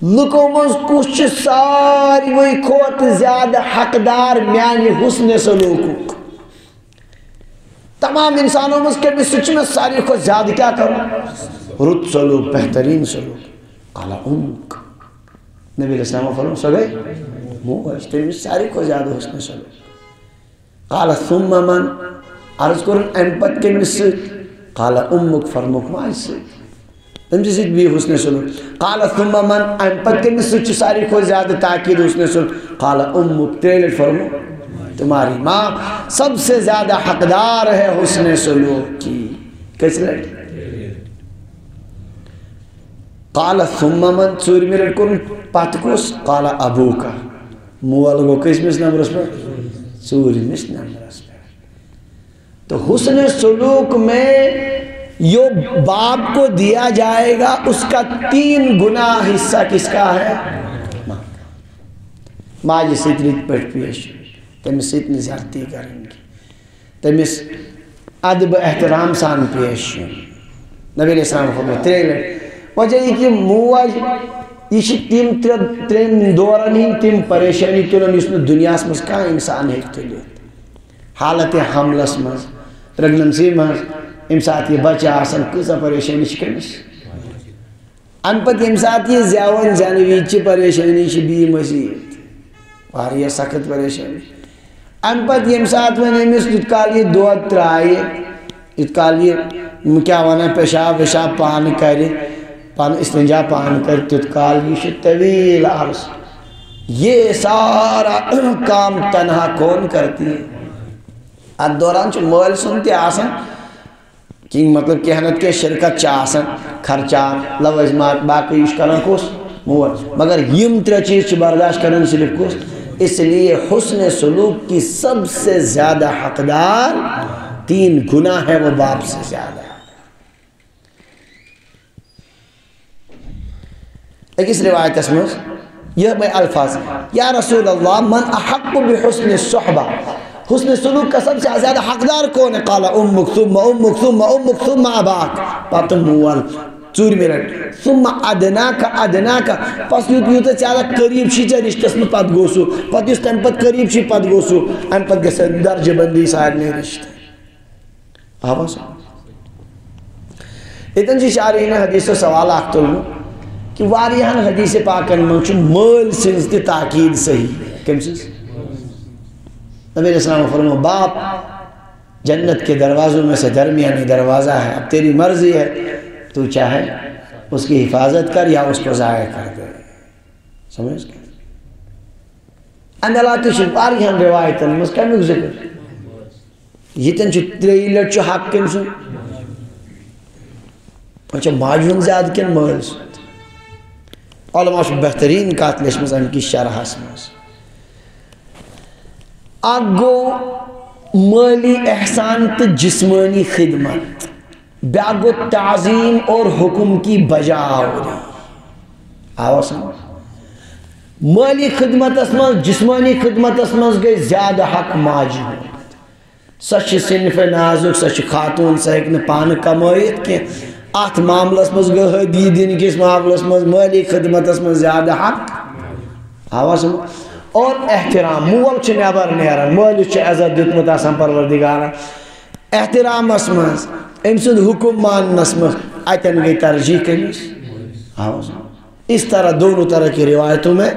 لکو مز کچھ ساری وہی کھوت زیادہ حقدار میانی حسن سلوک تمام انسانوں مز کے بھی سچ میں ساری کو زیادہ کیا کرو رت سلوک بہترین سلوک قال امک نبی علیہ السلام فرمو سگئے مو اشتے میں ساری کو زیادہ حسن سلوک قال ثم من عرض کرن امپت کے مسجد قال امک فرموک مائی سے تمہیں سے بھی حسن سلوک قال ثم من امپت کے مسجد ساری کو زیادہ تاکید حسن سلوک قال امک تیلٹ فرمو تمہاری ماں سب سے زیادہ حقدار ہے حسن سلوک کی کس لٹ قال ثم من سوری میں رٹ کرن پاتکوس قال ابو کا موال گو کس مس نمبرس پر سوری مس نمبرس پر تو حسن سلوک میں جو باپ کو دیا جائے گا اس کا 3 گنا حصہ کس کا ہے؟ ماجہ ستر پٹ پیش تمس ست زیادتی کریں گی تمس ادب احترام سان پیش نبی علیہ السلام فرمایا 3 لٹ وجہ یہ کہ موج یہ تم 3 دورن ہند تم پریشانی تلن اس دنیا مز کھانا انسان ہیک تلت حالت حملس مز پریگننسی مز ام سات یہ بچہ آسان کسا پریشانی کمس ام پتہ یم سات یہ زیون زینہ وز پریشانی بی مزید واریاہ سخت پریشانی ام پتہ یم سات ون امس یت کال یہ دود ترائے یت کال یہ کیا ونان پیشاب وشاب پان کر پان استنجا پان کر تیت کال یہ طویل عرص یہ سارا کام تنہا کون کرتی ہے ات دوران مول سن تہ آسان کہ مطلب کہنت کے شرکت آسان خرچات لوازمات باقی یہ کران کس مول مگر یم 3 چیز برداشت کرن صرف کس اس لیے حسن سلوک کی سب سے زیادہ حقدار 3 گنا ہے وہ باپ سے زیادہ ایک اس روایت اس میں یہ میں الفاظ یا رسول اللہ من احق بحسن الصحبہ حسن سلوک کا سب سے زیادہ حقدار کون ہے؟ قال امک ثم امک ثم امک ثم اباک پاتم موال 4 منٹ ثم ادناک پس یوت زیادہ قریب چھ رشتس میں پت گوسو پت اس تم پت قریب چھ پت گوسو ام پت گژھِ درجہ بندی سارے رشتہ آواز اتن شارحین حدیث سوال اخ تلن کہ واریاہن حدیث پاکن من مل سنز تہ تاکید صحیح کم سنز نبی علیہ السلام فرمایا باپ جنت کے دروازوں میں سے درمیانی دروازہ ہے اب تیری مرضی ہے تو چاہے اس کی حفاظت کر یا اس کو ضائع کر دے سمجھ گئے اندلاتی واریاہن روایتن مز کمیک ذکر یہ 3 لٹ حق کم سن اچھا ماجون زیادہ کن مل سن علماء بہترین کات لچمز ام کی شرح مز اگو مالی احسان تو جسمانی خدمت بیاگو تعظیم اور حکم کی بجاوری آواز مالی خدمت اسمز جسمانی خدمت اسمز گئی زیادہ حق ماجی سچ صنف نازک سچ خاتون سہکن پان کمائیت کہ ات معاملس مز گہدی دن کس معاملس مز مالی خدمت مز زیادہ حق آواز اور احترام مول چھ نبر نیران مالس چھ عزت دیتمت آسان پروردگارا احترام مز ام سند حکم ماننس مز اتن گئی ترجیح کمس آواز اس طرح دونوں طرح کی روایتوں میں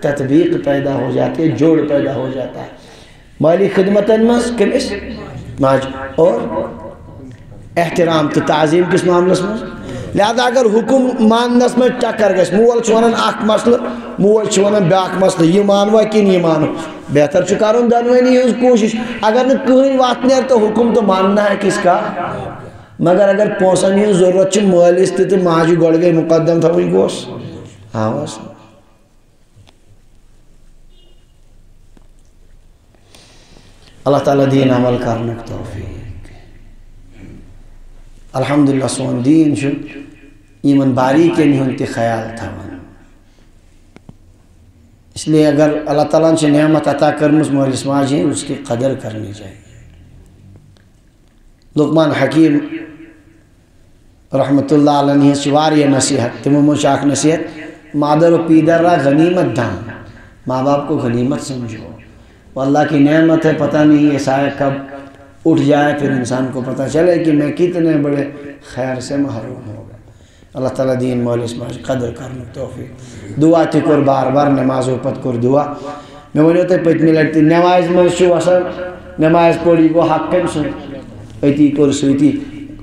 تطبیق پیدا ہو جاتی ہے جوڑ پیدا ہو جاتا ہے مالی خدمت مز کمس ماج اور احترام تو تعظیم کس معاملس مز لہذا اگر حکم ماننس میں ٹکر گژھِ مول چھ ونان اخ مسئلہ موج چھ ونان بیاکھ مسئلہ یہ مانوا کن یہ مانو بہتر چھ کرن دونوانی ہز کوشش اگر نہ کہین وات نیر تو حکم تو ماننا ہے کس کا مگر اگر پونسن ہز ضرورت چھ مالس تو ماجہ گۄڈٕ گئی مقدم تھوٕنۍ گوس آواز اللہ تعالیٰ دین عمل کرنک توفیق الحمدللہ سون دین ایمن باریکین ہند تہ خیال تھوان اس لیے اگر اللہ تعالیٰ نے نعمت عطا کرمز مالس ماجہ اس کی قدر کرنی چاہیے لقمان حکیم رحمت اللہ علیہ واریاہ نصیحت تمو مجھ اخ نصیحت مادر و پیدر را غنیمت دان ماں باپ کو غنیمت سمجھو وہ اللہ کی نعمت ہے پتہ نہیں یہ سایہ کب اٹھ جائے پھر انسان کو پتہ چلے کہ میں کتنے بڑے خیر سے محروم ہو گیا اللہ تعالیٰ دین مولس ماج قدر کرنے توفیق دعا تھی کر بار بار نماز و پت کر دعا میں ونیو تے پتمی لڑتی نماز مجھو اصل نماز پڑھی کو حق کم سن ایتی کر سویتی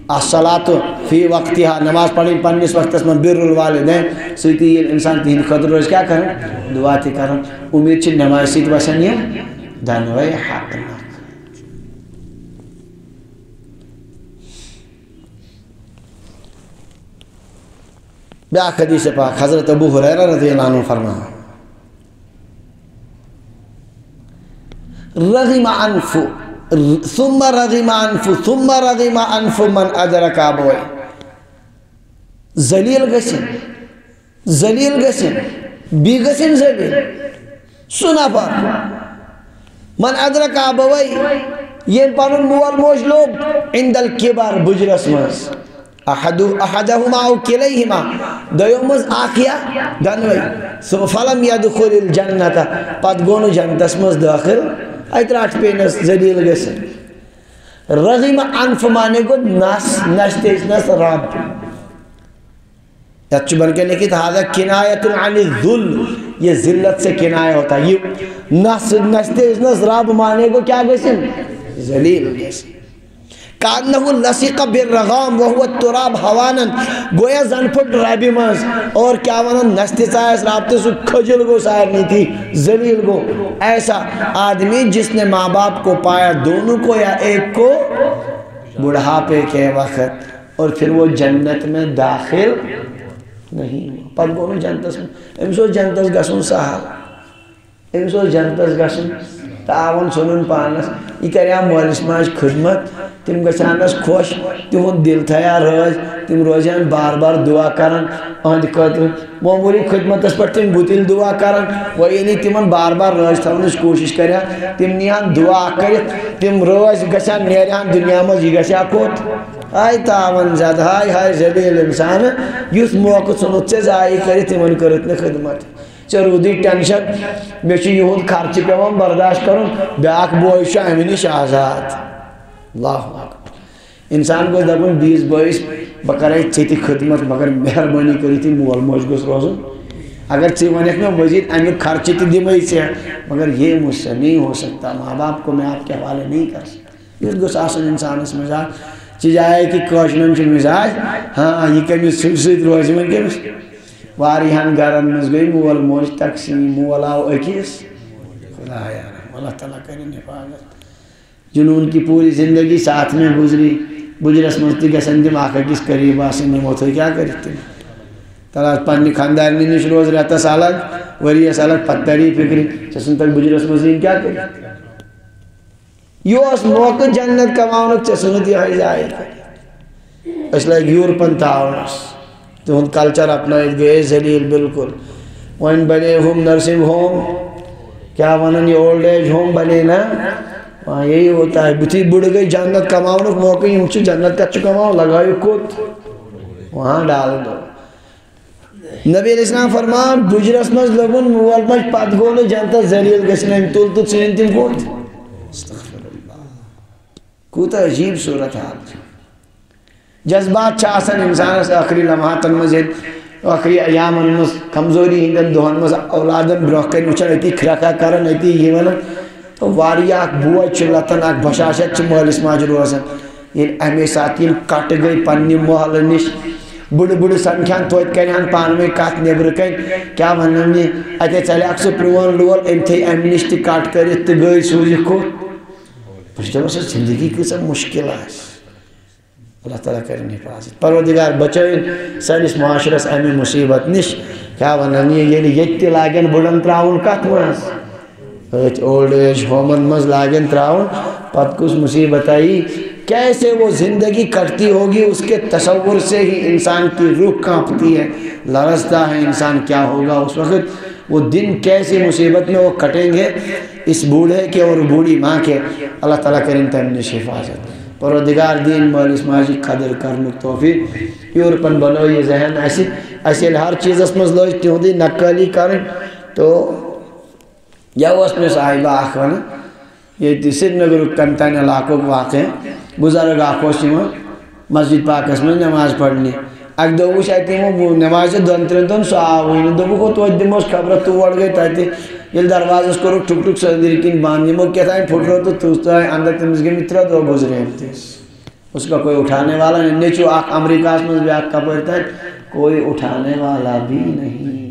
الصلاة فی وقتها نماز پڑھی پنیس وقت اس میں بر الوالدین سویتی انسان تین خدر روز کیا کرن دعا تھی کرن امید چھ نماز سیت وسن یہ دنوی حق نہ بیاکھ حدیث پاک حضرت ابو ہریرہ رضی اللہ عنہ فرمایا رغم انف ثم رغم انف من ادرک ابوی ذلیل گژھن بی گژھن ذلیل سُہ نفر من ادرک ابوی یم پنن مول موج لوگ عند الکبر بجرس مز احدہما او کلیہما دویو مز آکھیا دنوی فلم یدخل الجنت پت گونو جنتس مز داخل ات راٹ پینس ذلیل گژھن رغم انف مانے گو نس تیزنس رب یت بن کے لکھت هذا کنایت عن الذل یہ ذلت سے کنایہ ہوتا ہے یہ نستے نس رب مانے کو کیا گژھن ذلیل گژھن کانہ لصق بالرغام وهو التراب حوانا گویا زن پھٹ ربی مز اور کیا ونن نستے چاہیس رابطے سو کھجل گو سارنی تھی ذلیل گو ایسا آدمی جس نے ماں باپ کو پایا دونوں کو یا ایک کو بڑھاپے کے وقت اور پھر وہ جنت میں داخل نہیں پت گونو جنتس میں امسو جنتس گسن سہل امسو جنتس گسن تعاون سنن پانس یہ کریا مولس ماج خدمت تم گژھانس خوش تہد دل تھیا رز تم روزان بار بار دعا کران اہند خاطر معمولی خدمتس پہ تم بتل دعا کران و یعنی تمن بار بار رز تھونچ کوشش کران تم نیان دعا کرت تم روز گژھان نیران دنیا مز یہ گژھیا کوت ہائے تعاون زد ہائے ذلیل انسان یس موقع ژھنت ژے ضائع کرت تمن کرت نہ خدمت ژے رودی ٹینشن مے چھ یہد خرچہ پیوان برداشت کرن بیاکھ بوے چھ امہ نش آزاد اللہ اکبر انسان گوس دپن بیس بٲیس بہ کرے ژےٚ خدمت مگر مہربانی کٔرِتھ مول موج گوٚژھ روزُن اگر ژٕ ونکھ مے مزید امیُک خرچہ تہِ دِمے ژےٚ مگر یہ مجھ سے نہیں ہو سکتا ماں باپ کو میں آپ کے حوالے نہیں کر سکتا یُتھ گوٚژھ آسُن انسانس مزاج چاہے کہ کٲشرٮ۪ن چھُ مزاج ہاں یہ کٔمِس سۭتۍ روزِ وۄنۍ کٔمِس واریاہن گرن منٛز گٔے مول موج تقسیٖم مول آو أکِس خدایا اللہ تعالیٰ کرن حفاظت جنون کی پوری زندگی ساتھ میں گزری بجرس مز تہ گژھن تم اکھ أکِس قریب آسٕنۍ یمو تھٲے کیٛاہ کٔرِتھ تِم تلا پننہِ خاندارنہِ نِش روز رٮ۪تس الگ ؤریس الگ پتہٕ تری فکرِ ژےٚ ژھٕنتکھ بجرس منٛز یِن کیٛاہ کٔرِتھ یہ اوس موقع جنت کماونُک ژےٚ ژھٕنُتھ یِہوٚے ضایع کٔرِتھ أسۍ لٔگۍ یوٗرپن تھاونس تہنٛد کلچر اپنٲیِتھ گٔے أسۍ ذلیل بالکل وۄنۍ بنے ہُم نرسنگ ہوم کیا ونن یہ اولڈ ایج ہوم بنے نا وہاں یہی ہوتا ہے بتھی بڑھ گئی جنت کماؤنک موقع یم چھ جنت کت کماؤ لگایو کوت وہاں ڈال دو نبی علیہ السلام فرمان بجرس مز لگن مول مج پت گو نہ جنت ذلیل گژھن تل تو ژھٕنن تم کوت استغفر اللہ کوتاہ عجیب صورت حال جذبات چھ آسان انسانس آخری لمحاتن مز آخری ایامن مز کمزوری ہندن دہن مز اولادن برونٛہہ کن وچھان اتی کھرکھا کران اتی یہ ونان تو واریاہ اکھ بوج چھ لتان اکھ بشاشت چھ مٲلِس ماجہِ روزان ییٚلہِ امی ساتہٕ ییٚلہِ کٹ گٔے پننہِ محلہٕ نش بڑٕ بڑٕ سمکھان توتہِ کرِہن پانہٕ ؤنۍ کتھ نیبرٕ کٔنۍ کیٛاہ ونان یہِ اتے ژلیکھ سُہ پرٛون لول أمۍ تھٲے امہِ نش تہِ کٹ کٔرِتھ تہٕ گٔے سوٗزِکھ کوٚت بہٕ چھُس دپان سۄ زندگی کۭژاہ مُشکل آسہِ اللہ تعالیٰ کرن حفاظت پروردگار بچٲیِن سٲنِس معاشرس امہِ مصیبت نش کیٛاہ ونان یہِ ییٚلہِ ییٚتہِ تہِ لاگن بُڑن تراوُن کتھ منٛز أتھۍ اولڈ ایج ہومن منٛز لاگن تراؤن پتہٕ کُس مصیبت آئی کیسے وہ زندگی کٹتی ہوگی اس کے تصور سے ہی انسان کی روح کانپتی ہے لرزتا ہے انسان کیا ہوگا اس وقت وہ دن کیسی مصیبت میں وہ کٹیں گے اس بوڑھے کے اور بوڑھی ماں کے اللہ تعالیٰ کرن تمہِ نش حفاظت پروردگار دین مٲلِس ماجہِ قدر کرنُک توفیق یورپن بنو یہ ذہن اسہِ ییٚلہِ ہر چیٖزس منٛز لٲج تِہُنٛدٕے نقٲلی کرٕنۍ تو یہ اوس مےٚ صاحبہ اکھ ونان ییٚتہِ سرینگرُک کمتانۍ علاقُک واقع بُزرگ اکھ اوس یِوان مسجد پاکس منٛز نٮ۪ماز پرنہِ اکہِ دۄہ وٕچھ اتہِ یِمو نٮ۪مازِ دۄن ترٛٮ۪ن دۄہن سُہ آوٕے نہٕ دوٚپُکھ گوٚو توتہِ دِموس خبرا تور گٔے تتہِ ییٚلہِ دروازس کوٚرُکھ ٹھُک ٹھُک سٔنٛدٕرۍ کِنۍ بنٛد یِمو کیٛاہتام پھُٹرو تہٕ تُژ اندر تٔمِس گٔمٕتۍ 3 دۄہ گُزریمتِس اس کا کوئی اٹھانے والا نہیں نیچو اکھ امریکہ منٛز بیاکھ کپٲرۍ تتہِ کوئی اٹھانے والا بھی نہیں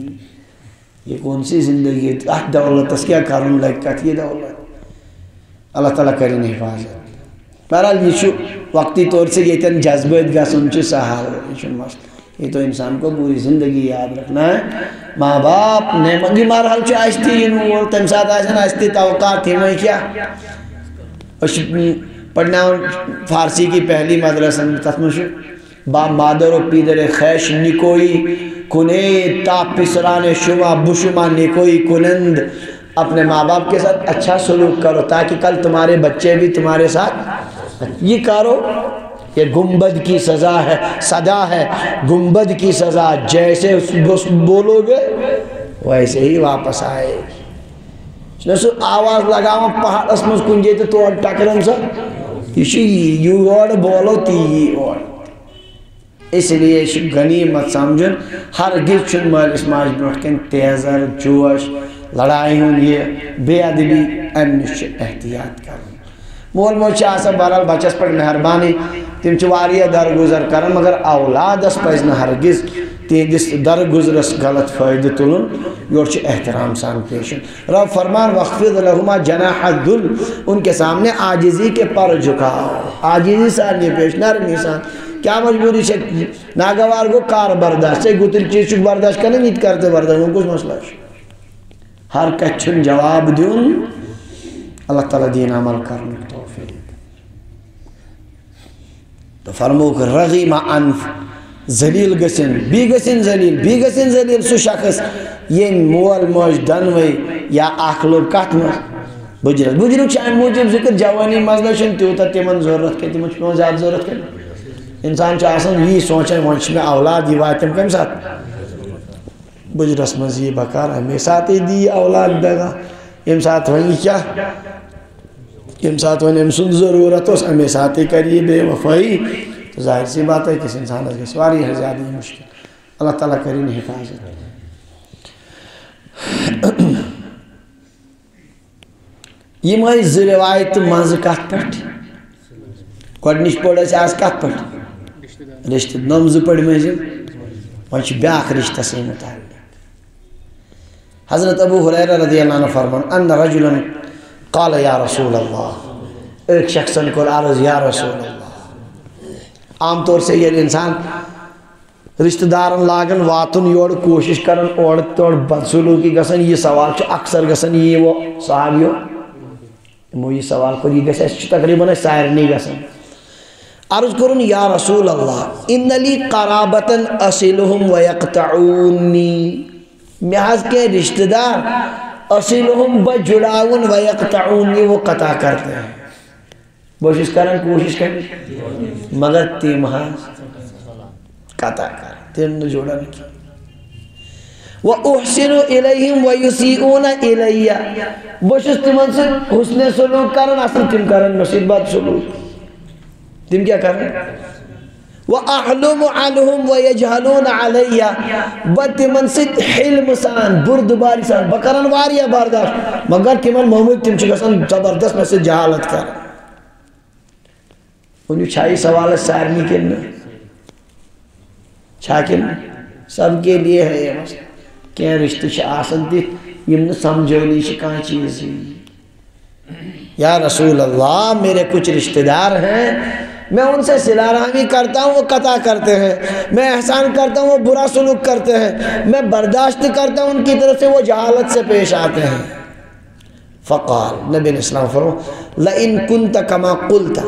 یہ کون سی زندگی ہے اتھ دولتس کیا کرن لگہِ کتھ یہ دولت اللہ تعالیٰ کرن حفاظت بہرحال یہ وقتی طور سے یتن جذبات گژھُن چھُ سہل یہ چھُنہٕ مسئلہ یہ تو انسان کو پوری زندگی یاد رکھنا ہے ماں باپ نعمت یہ مرحل چھُ اَسہِ تہِ یِنہٕ وول تمہِ ساتہٕ آسن اَسہِ تہِ توقعات یِمے کیٛاہ پڑھنا فارسی کی پہلی مدرسہ تتمش با مادر و پیدر خیش نکوئی کنے تا پسران شما بشما نکوئی کنند. اپنے ماں باپ کے ساتھ اچھا سلوک کرو تاکہ کل تمہارے بچے بھی تمہارے ساتھ یہ کرو. یہ گنبد کی سزا ہے، صدا ہے گنبد کی سزا، جیسے بولو گے ویسے ہی واپس آئے. آواز لگاؤ پہاڑ اسمس کنجے تو توڑ ٹکرن سا یہ یور بولو تی اور. اس لیے غنیمت سمجھن ہرگز چھن مالس ماج برونٹ کن تیزر جوش لڑائی ہوں یہ بے ادبی امن احتیاط کریں. مول موج آسان بہرحال بچس پر مہربانی تم واریاہ درگزر کرن مگر اولادس پزن ہرگز تہندس درگزرس غلط فائدہ تلن. یور احترام سان پیشن. رب فرمان وخفض لہما جناح الذل، ان کے سامنے عاجزی کے پر جھکاؤ، عاجزی سان یہ پیش نرمی سان. کیا مجبوری سے ناگوار کو کار برداشت سے گتر چیز برداشت کرنے نیت کرتے برداشت ان کچھ مسئلہ ہے. ہر کچھن جواب دیون اللہ تعالیٰ دین عمل کرنے توفیق. تو فرمو کہ رغیم انف ذلیل گسن بی گسن ذلیل سو شخص یہ مول موج دنوی یا اخلوب کت مز بجرت چاہے موجب ذکر جوانی مزلہ چھن تیوتا تیمن ضرورت کے تیمن چھن زیادہ ضرورت کے انسان چاہسن یہ سوچیں ونچ میں اولاد یہ واتم کم ساتھ بجرس مز یہ بکار ہمیں ساتھ ہی دی اولاد دگا ام ساتھ وہیں کیا ام ساتھ وہیں امسن ضرورت ہو ہمیں ساتھ ہی کریے بے وفائی. تو ظاہر سی بات ہے کس انسان کے سواری ہے زیادہ مشکل. اللہ تعالیٰ کرین حفاظت. یہ مائی روایت مز کت پٹ گۄڈنِچ پڑھ اَسہِ آز کت پٹ رشتہ نمز پڑھ مزم وۄنۍ بیاکھ رشتہ سے متعلق. حضرت ابو ہریرہ رضی اللہ عنہ فرمان ان رجلا قال یا رسول اللہ، ایک شخصن کو عرض یا رسول اللہ. عام طور سے یہ انسان رشتہ دارن لاگن واتن یور کوشش کرن اور توڑ بدسلوکی گسن یہ سوال اکثر گسن یہ وہ صحابیو یہ سوال کو یہ گسن تقریباً سائر نہیں گسن. عرض کرن یا رسول اللہ ان لی قرابتن اصلهم ویقطعونی، محض کے رشتہ دار اصلهم بجڑاون ویقطعونی وہ قطع کرتے ہیں. کوشش کریں مگر تیم قطع کر تیم نے جوڑا نہیں کی. وَأُحْسِنُ إِلَيْهِمْ وَيُسِيئُونَ إِلَيَّ، بوشس تمن سے حسن سلوک کرن اصل تم کرن نصیب بات سلوک تم کیا کرن. وَأَحْلُمُ عَنْهُمْ وَيَجْهَلُونَ عَلَيَّ، بد تمن سے حلم سان بردباری سان بکرن واریا برداشت مگر تمن محمد تم چکسن زبردست میں سے جہالت کرن. انہوں چھائی سوال سارنی کے لئے چھاکن سب کے لیے ہے یہ مسئلہ کیا رشتہ آسن دیت یہ نے سمجھولی شکان چیز ہی. یا رسول اللہ میرے کچھ رشتہ دار ہیں میں ان سے صلہ رحمی کرتا ہوں وہ قطع کرتے ہیں، میں احسان کرتا ہوں وہ برا سلوک کرتے ہیں، میں برداشت کرتا ہوں ان کی طرف سے وہ جہالت سے پیش آتے ہیں. فقال نبی علیہ السلام فرمو لئن کنت کما قلت،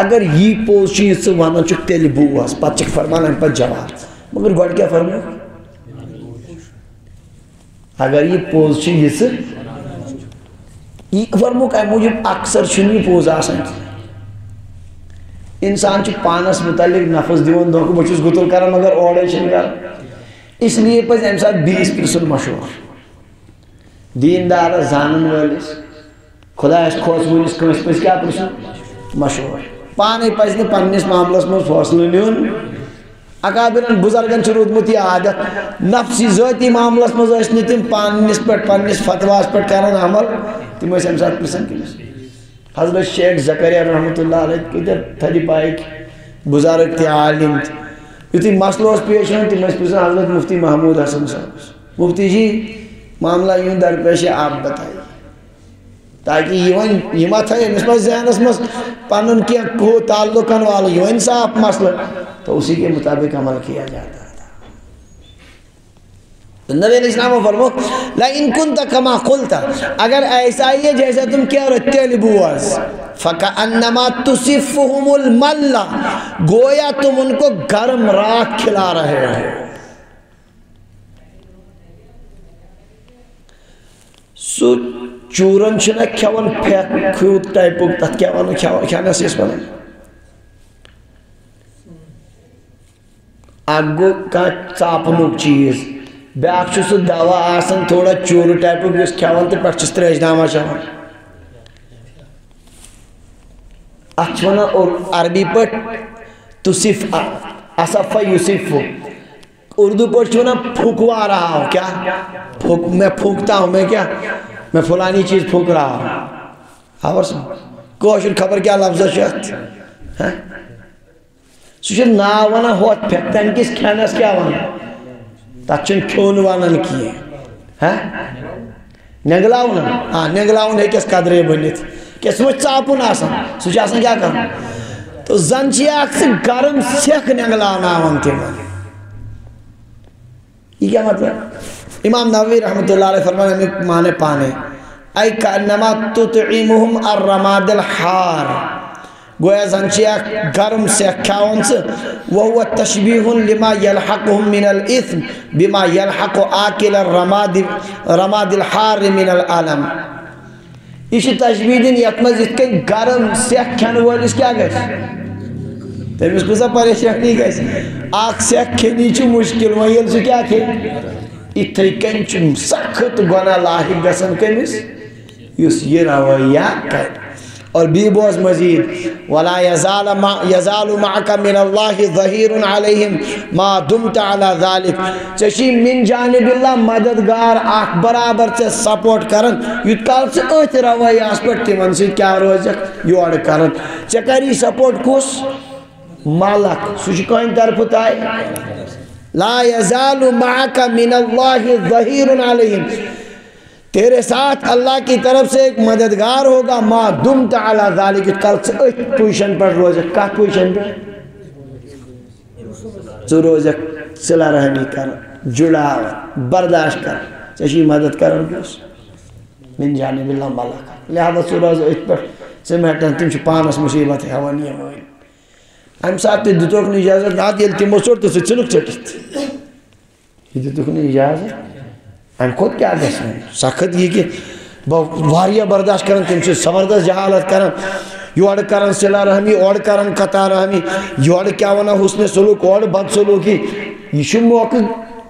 اگر یہ پوچھی سے وانا چک تیلی بواس پت چک فرمانا پر جواب مگر گوڑ کیا فرمو اگر یہ پوچھی سے یہ فرمو کہ مجھے اکثر چھنی پوز آسان انسان چھ پانس متعلق نفس دیون دو کو بچوز گتل کرا مگر اوڑے چھن کر. اس لیے پس امساد 20 پرسن مشہور دیندار زانن والیس خدا اس کھوس مونیس کمس پس کیا پرسن مشہور پانے پسنے پنیس معاملس میں فاصلہ نیون. اکابرن بزرگن چرودمت یہ عادت نفسی ذاتی معاملس میں اشنی تم پانیس پٹ پنیس فتواس پٹ کرن عمل تم اس امساد پرسن کنیس. حضرت شیخ زکریہ رحمت اللہ علیہ کدھر تھری پائے کی بزرگ تی عالم تی تی مسئلہ اس پیش ہیں تم اس پرسن حضرت مفتی محمود حسن صاحب مفتی جی معاملہ یوں درپیش ہے آپ بتائیے تاکہ یہ مت ہے اس میں ذہن اس میں پانن کیا کو تعلقن والا یہ انصاف مسئلہ تو اسی کے مطابق عمل کیا جاتا تھا. تو نبی علیہ السلام نے فرمایا لئن کنت کما قلت، اگر ایسا ہی ہے جیسا تم کہہ رہے تیل بواز، فکأنما تصفهم المل، گویا تم ان کو گرم راکھ کھلا رہے ہو۔ سو چورن چھنا کھیون پھیک کھوت ٹائپک تت کھیون کھانا سے اس بنا اگو کا چاپنوک چیز بیاکھ چھو سو دوا آسن تھوڑا چور ٹائپک اس کھیون تے پٹھ چستر اجنامہ چاہون اچھونا اور عربی پٹ تصف اصفہ یصفو، اردو پٹ چھونا پھوکوا رہا ہوں، کیا میں پھوکتا ہوں، میں کیا میں فلانی چیز پھوک رہا ہوں۔ آور سن کوشن خبر کیا لفظ شاید سوچے ناوانا ہوت پھیکتن کس کھانس کیا وانا تاچن کھون وانا کیے نگلاؤنا نگلاؤن ہے کس قدرے بنیت کس مجھ چاپن آسان سوچے آسان کیا کرنا تو زنچی آکھ سے گرم سیکھ نگلاؤنا وانتی من یہ کیا مطلب؟ امام نووی رحمت اللہ علیہ فرمانے میں مانے پانے ای کانما تطعیمہم الرماد الحار، گویا زنچیا گرم سے کھاؤن سے وہو تشبیح لما یلحقهم من الاثم بما یلحق آکل الرماد الحار من العالم۔ اسی تشبیح دن یتمز اس کے گرم سے کھانے والے اس کیا گئے تم اس کو سا پریشانی گئے آکھ سے کھینی چو مشکل ویل سے کیا کھے اتھائی کنچو سخت گونا لاحق گسن کمیس یس یہ رویہ کر اور بھی بوز مزید وَلَا يَزَالُ مَعَكَ مِنَ اللَّهِ ظَهِيرٌ عَلَيْهِمْ مَا دُمْتَ عَلَى ذَلِكَ، چشی من جانب اللہ مددگار آکھ برابر سے سپورٹ کرن یوت کال سے اوت رویہ اس پر تیمن سے کیا روزک یوڑ کرن چکری سپورٹ کس مالک سوچی کوئی طرف تائے لا يزال معك من اللہ ظہیر علیہم، تیرے ساتھ اللہ کی طرف سے ایک مددگار ہوگا ما دمت علی ذالک، کل سے ایک پوزیشن پر روزک کا پوزیشن پر تو روزک صلح رحمی کر جڑا برداشت کر چشی مدد کرن کس من جانب اللہ مالک لہذا سو روز ایک پر سے محٹن تم چھ پانس مصیبت ہے ہوانی ہے ہم ساتھ تے دتوک نے اجازت نہ دیل تیمو سور تو سے چنک چٹت یہ دتوک نے اجازت ہم خود کیا دس میں سخت یہ کہ واریہ برداشت کرن تم سے زبردست جہالت کرن یوڑ کرن صلح رحمی اوڑ کرن قطع رحمی یوڑ کیا ونا حسن سلوک اوڑ بد سلوکی یہ شو موقع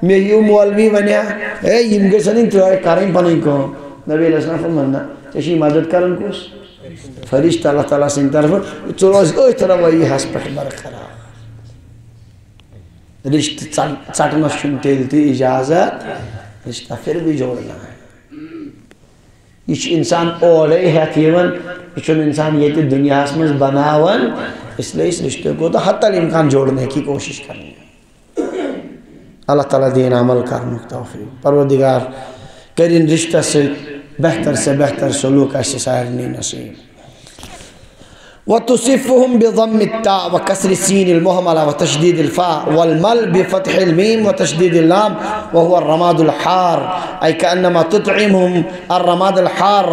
میں یہ مولوی ونیا اے یم گسن انترائی کریں پنیں کو نبی علیہ السلام فرمانا چشی مدد کرن کس فرشتہ اللہ تعالیٰ سے طرف چروز اوہ طرح وہی ہس پٹ برقرار رشتہ چٹنا شنتے دیتی اجازت رشتہ پھر بھی جوڑنا ہے یہ انسان اوڑے ہے تیون یہ انسان یہ دنیا میں بناون اس لئے اس رشتے کو تو حتی الامکان جوڑنے کی کوشش کرنی ہے اللہ تعالیٰ دین عمل کرنے توفیق پروردگار کرین رشتہ سے بہتر سلوک ایسے سائرنی نصیب وتصفهم بضم التاء وكسر السين المهملة وتشديد الفاء والمل بفتح الميم وتشديد اللام وهو الرماد الحار أي كأنما تطعمهم الرماد الحار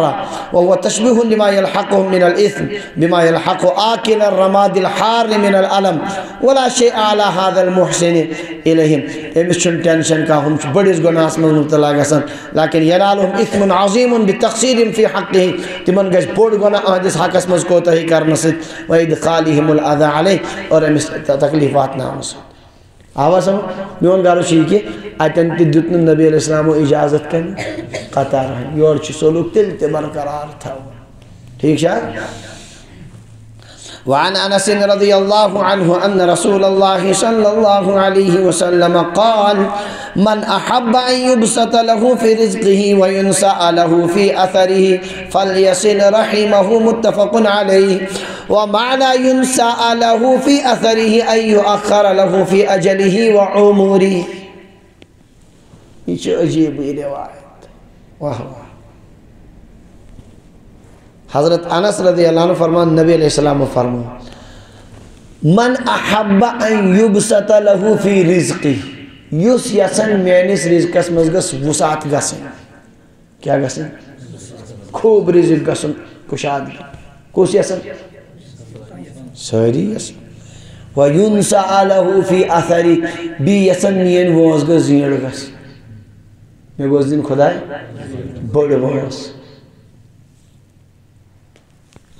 وهو تشبيه لما يلحقهم من الإثم بما يلحق آكل الرماد الحار من الألم ولا شيء على هذا المحسن إليهم إمشن تنشن كهم بديس گناس من مبتلا گسن لكن ينالهم إثم عظيم بتقصير في حقه تمن گش بڑ گنا احدث حق اسمز کو تہی کرنا وَإِدْخَالِهِمُ الْأَذَى عَلَيْهِ اور ہمیں تکلیفات نہ مسئل آواز ہم میون گارو شیئے آیتن تی دتن نبی علیہ السلام اجازت کرنے قطع رہن یور چی سلوک تل تے برقرار تھا ٹھیک شاید وعن انس رضی اللہ عنہ ان رسول اللہ صلی اللہ علیہ وسلم قال من احب ان يبسط له في رزقه وينسأ له في اثره فليصل رحمه متفق عليه ومعنى ينسأ له في اثره ان يؤخر له في اجله وعمره یہ عجیب روایت واہ واہ حضرت انس رضی اللہ عنہ فرمان نبی علیہ السلام فرمان من احب ان یبسط له فی رزقی یس یسن میانس رزقس مز گس وسعت گسن کیا گسن خوب رزق گسن کشادگی کس یسن ساری یسن وَيُنْسَعَ لَهُ فِي أَثَرِ بی یسن مین وونس گس زیڑ گس میں گوس دن خدای بڑ وونس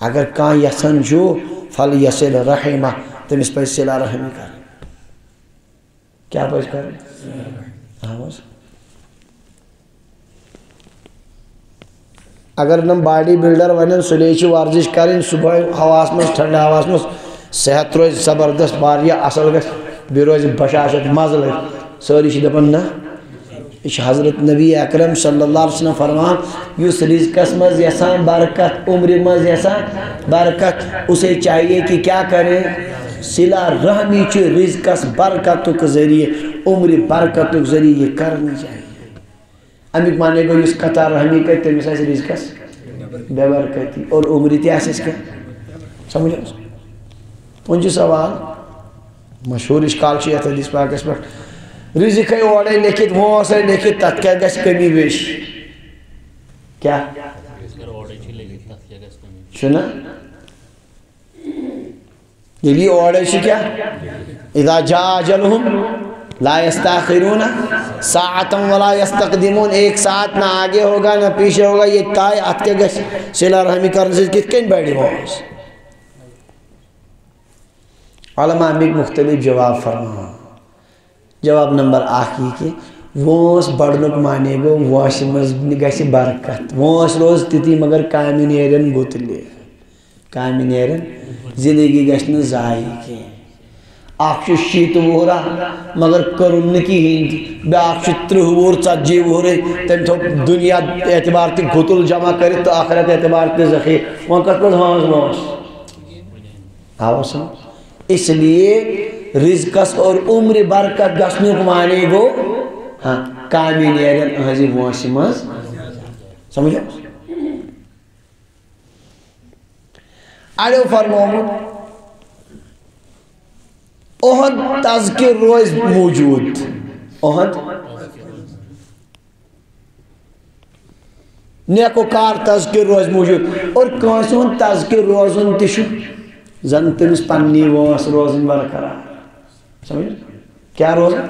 اگر کان یسن جو فل یسل رحمہ تمس پہ صلہ رحمی کر کیا پہ کر اگر نم باڈی بلڈر ون سلے ورزش کریں صبح ہواس مز ٹھنڈ ہواس مز صحت روز زبردست واریاہ اصل گھس بیٚیہِ روزِ بشاشت مزٕ لگہِ سٲری چھِ دپان نہ یہ حضرت نبی اکرم صلی اللہ علیہ وسلم فرمان یس رزقس مز یسان برکت عمر مز یسان برکت اسے چاہیے کہ کیا کرے صلہ رحمی چھ رزقس برکتک ذریعے عمر برکتک ذریعے یہ کرنی چاہیے امیک مانے گو اس قطع رحمی کر تمس آسہِ رزقس بے برکتی اور عمر تہ آسٮ۪س کیا سمجھو پنجہ سوال مشہور اشکال چھ یتھ حدیث پاکس پہ رزق ہے اوڑے لکھت وونس ہے لکھت تت کیا گژھِ کمی بیش کیا چھُنا ییٚلہِ یہِ اورے چھِ کیا اذا جاء اجلهم لا يستاخرون ساعة ولا يستقدمون ایک ساتھ نہ آگے ہوگا نہ پیچھے ہوگا یہ طے ات کیا گژھِ صلہ رحمی کرنے سے کتھ کٔنۍ بڑِ وونس علماء امیک مختلف جواب فرما جواب نمبر اخ یہ کہ وونس بڑنک مانے گو وونس مز گژھِ برکت وونس روز تتی مگر کامہِ نیرن گُتلہِ کامہِ نیرن زندگی گژھِ نہٕ ضایع کینٛہہ اکھ چھُ 60 وُہرا مگر کٔرٕن نہٕ کِہیٖنۍ بیٛاکھ چھُ 30 وُہُر 40 وُہرے تٔمۍ تھوٚو دُنیا اعتبار تہِ گُتُل جمع کٔرِتھ تہٕ آخرت اعتبار تہِ ذخیٖر وۄنۍ کتھ پٲٹھۍ ہٲنٛز وٲنٛس آوا سمجھ اس لیے رزقس اور عمر برکت گژھنُک مانے گو ہاں کامہِ نیرن أہنٛزِ وٲنٛسہِ منٛز سمجھو اڑیو فرمومُت اُہُنٛد تذکر روز موجود اُہُنٛد نیکوکار تذکر روز موجود اور کٲنٛسہِ ہُنٛد تذکر روزُن تہِ چھُ زن تمس پننی وٲنٛس روزن برقرار سمجھ کیا روزن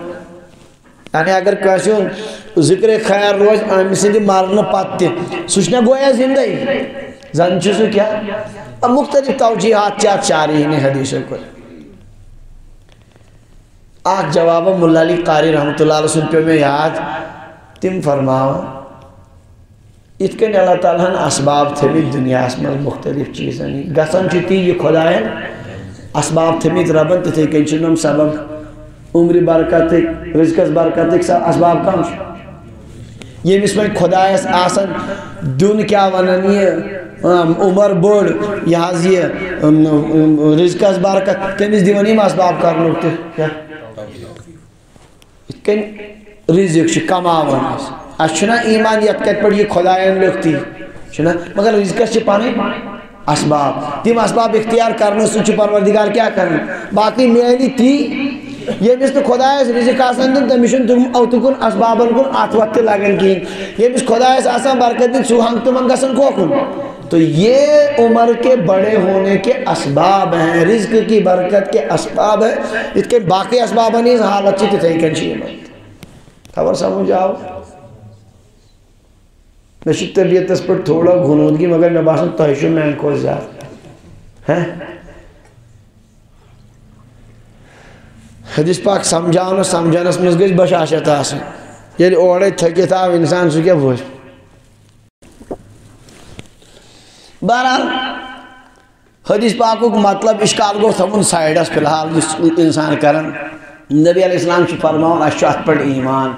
یعنی اگر کٲنٛسہِ ہُنٛد ذکر خیر روز أمۍ سٕنٛدِ مرنہٕ پتہٕ تہِ سُہ چھُنا گویا زندے زن چھُ سُہ کیا مختلف توجیحات چھِ اتھ شارحین حدیثو کٔر اکھ جواب ملا علی قاری رحمۃ اللہ علیہ سُنٛد پیوٚو مےٚ یاد تِم فرماوان یِتھ کٔنۍ اللہ تعالیٰ ہن اسباب تھٲومٕتۍ دُنیاہس منٛز مختلف چیٖزن ہٕنٛدۍ گژھان چھِ تی یہِ خۄداین اسباب تھٲومٕتۍ رۄبن تِتھٕے کٔنۍ چھِ یِم سبب عمرِ برکتٕکۍ رزقس برکتٕکۍ اسباب کم چھِ ییٚمِس وۄنۍ خۄدایس آسان دیُن کیٛاہ ونان یہِ عمر بوٚڑ یہِ حظ یہِ رزقس برکت تٔمِس دِوان یِم اسباب کرنُک تہِ کیٛاہ یِتھ کٔنۍ رزق چھِ کماوان أسۍ اَسہِ چھُنا ایمان یتھ کتھ پٲٹھۍ یہِ خۄدایَن لیوٚکھٕے چھُنا مگر رزقس چھِ پنٕنۍ اسباب تِم اسباب اختیار کرنہٕ سۭتۍ چھُ پروردگار کیٛاہ کران باقٕے میلہِ تی ییٚمِس نہٕ خۄدایس رزق آسان دیُن تٔمِس چھُنہٕ تُکُن اسبابن کُن اتھ وتھ تہِ لگان کِہیٖنۍ ییٚمِس خۄدایس آسان برکت دِنۍ سُہ ہنٛگ تِمن گژھان کوکُن تو یہ عمر کے بڑے ہونے کے اسباب ہیں رزق کی برکت کے اسباب ہیں یِتھ کٔنۍ باقٕے اسبابن ہٕنٛز حالت چھِ تِتھَے کٔنۍ چھِ یِمن خبر سمجھ آو مےٚ چھِ طبیعتس پٮ۪ٹھ تھوڑا غنوٗدگی مگر مےٚ باسان تۄہہِ چھُو میانہِ کھۄتہٕ زیادٕ حدیث پاک سمجھاونس منٛز گژھِ بشاشت آسٕنۍ ییٚلہِ اورے تھٔکِتھ آو انسان سُہ کیٛاہ بوزِ بہرحال حدیث پاکُک مطلب اشکال گوٚو تھاوُن سایڈس فی الحال یُس انسان کران نبی علیہ السلام چھُ فرماوان اَسہِ چھُ اتھ پٮ۪ٹھ ایمان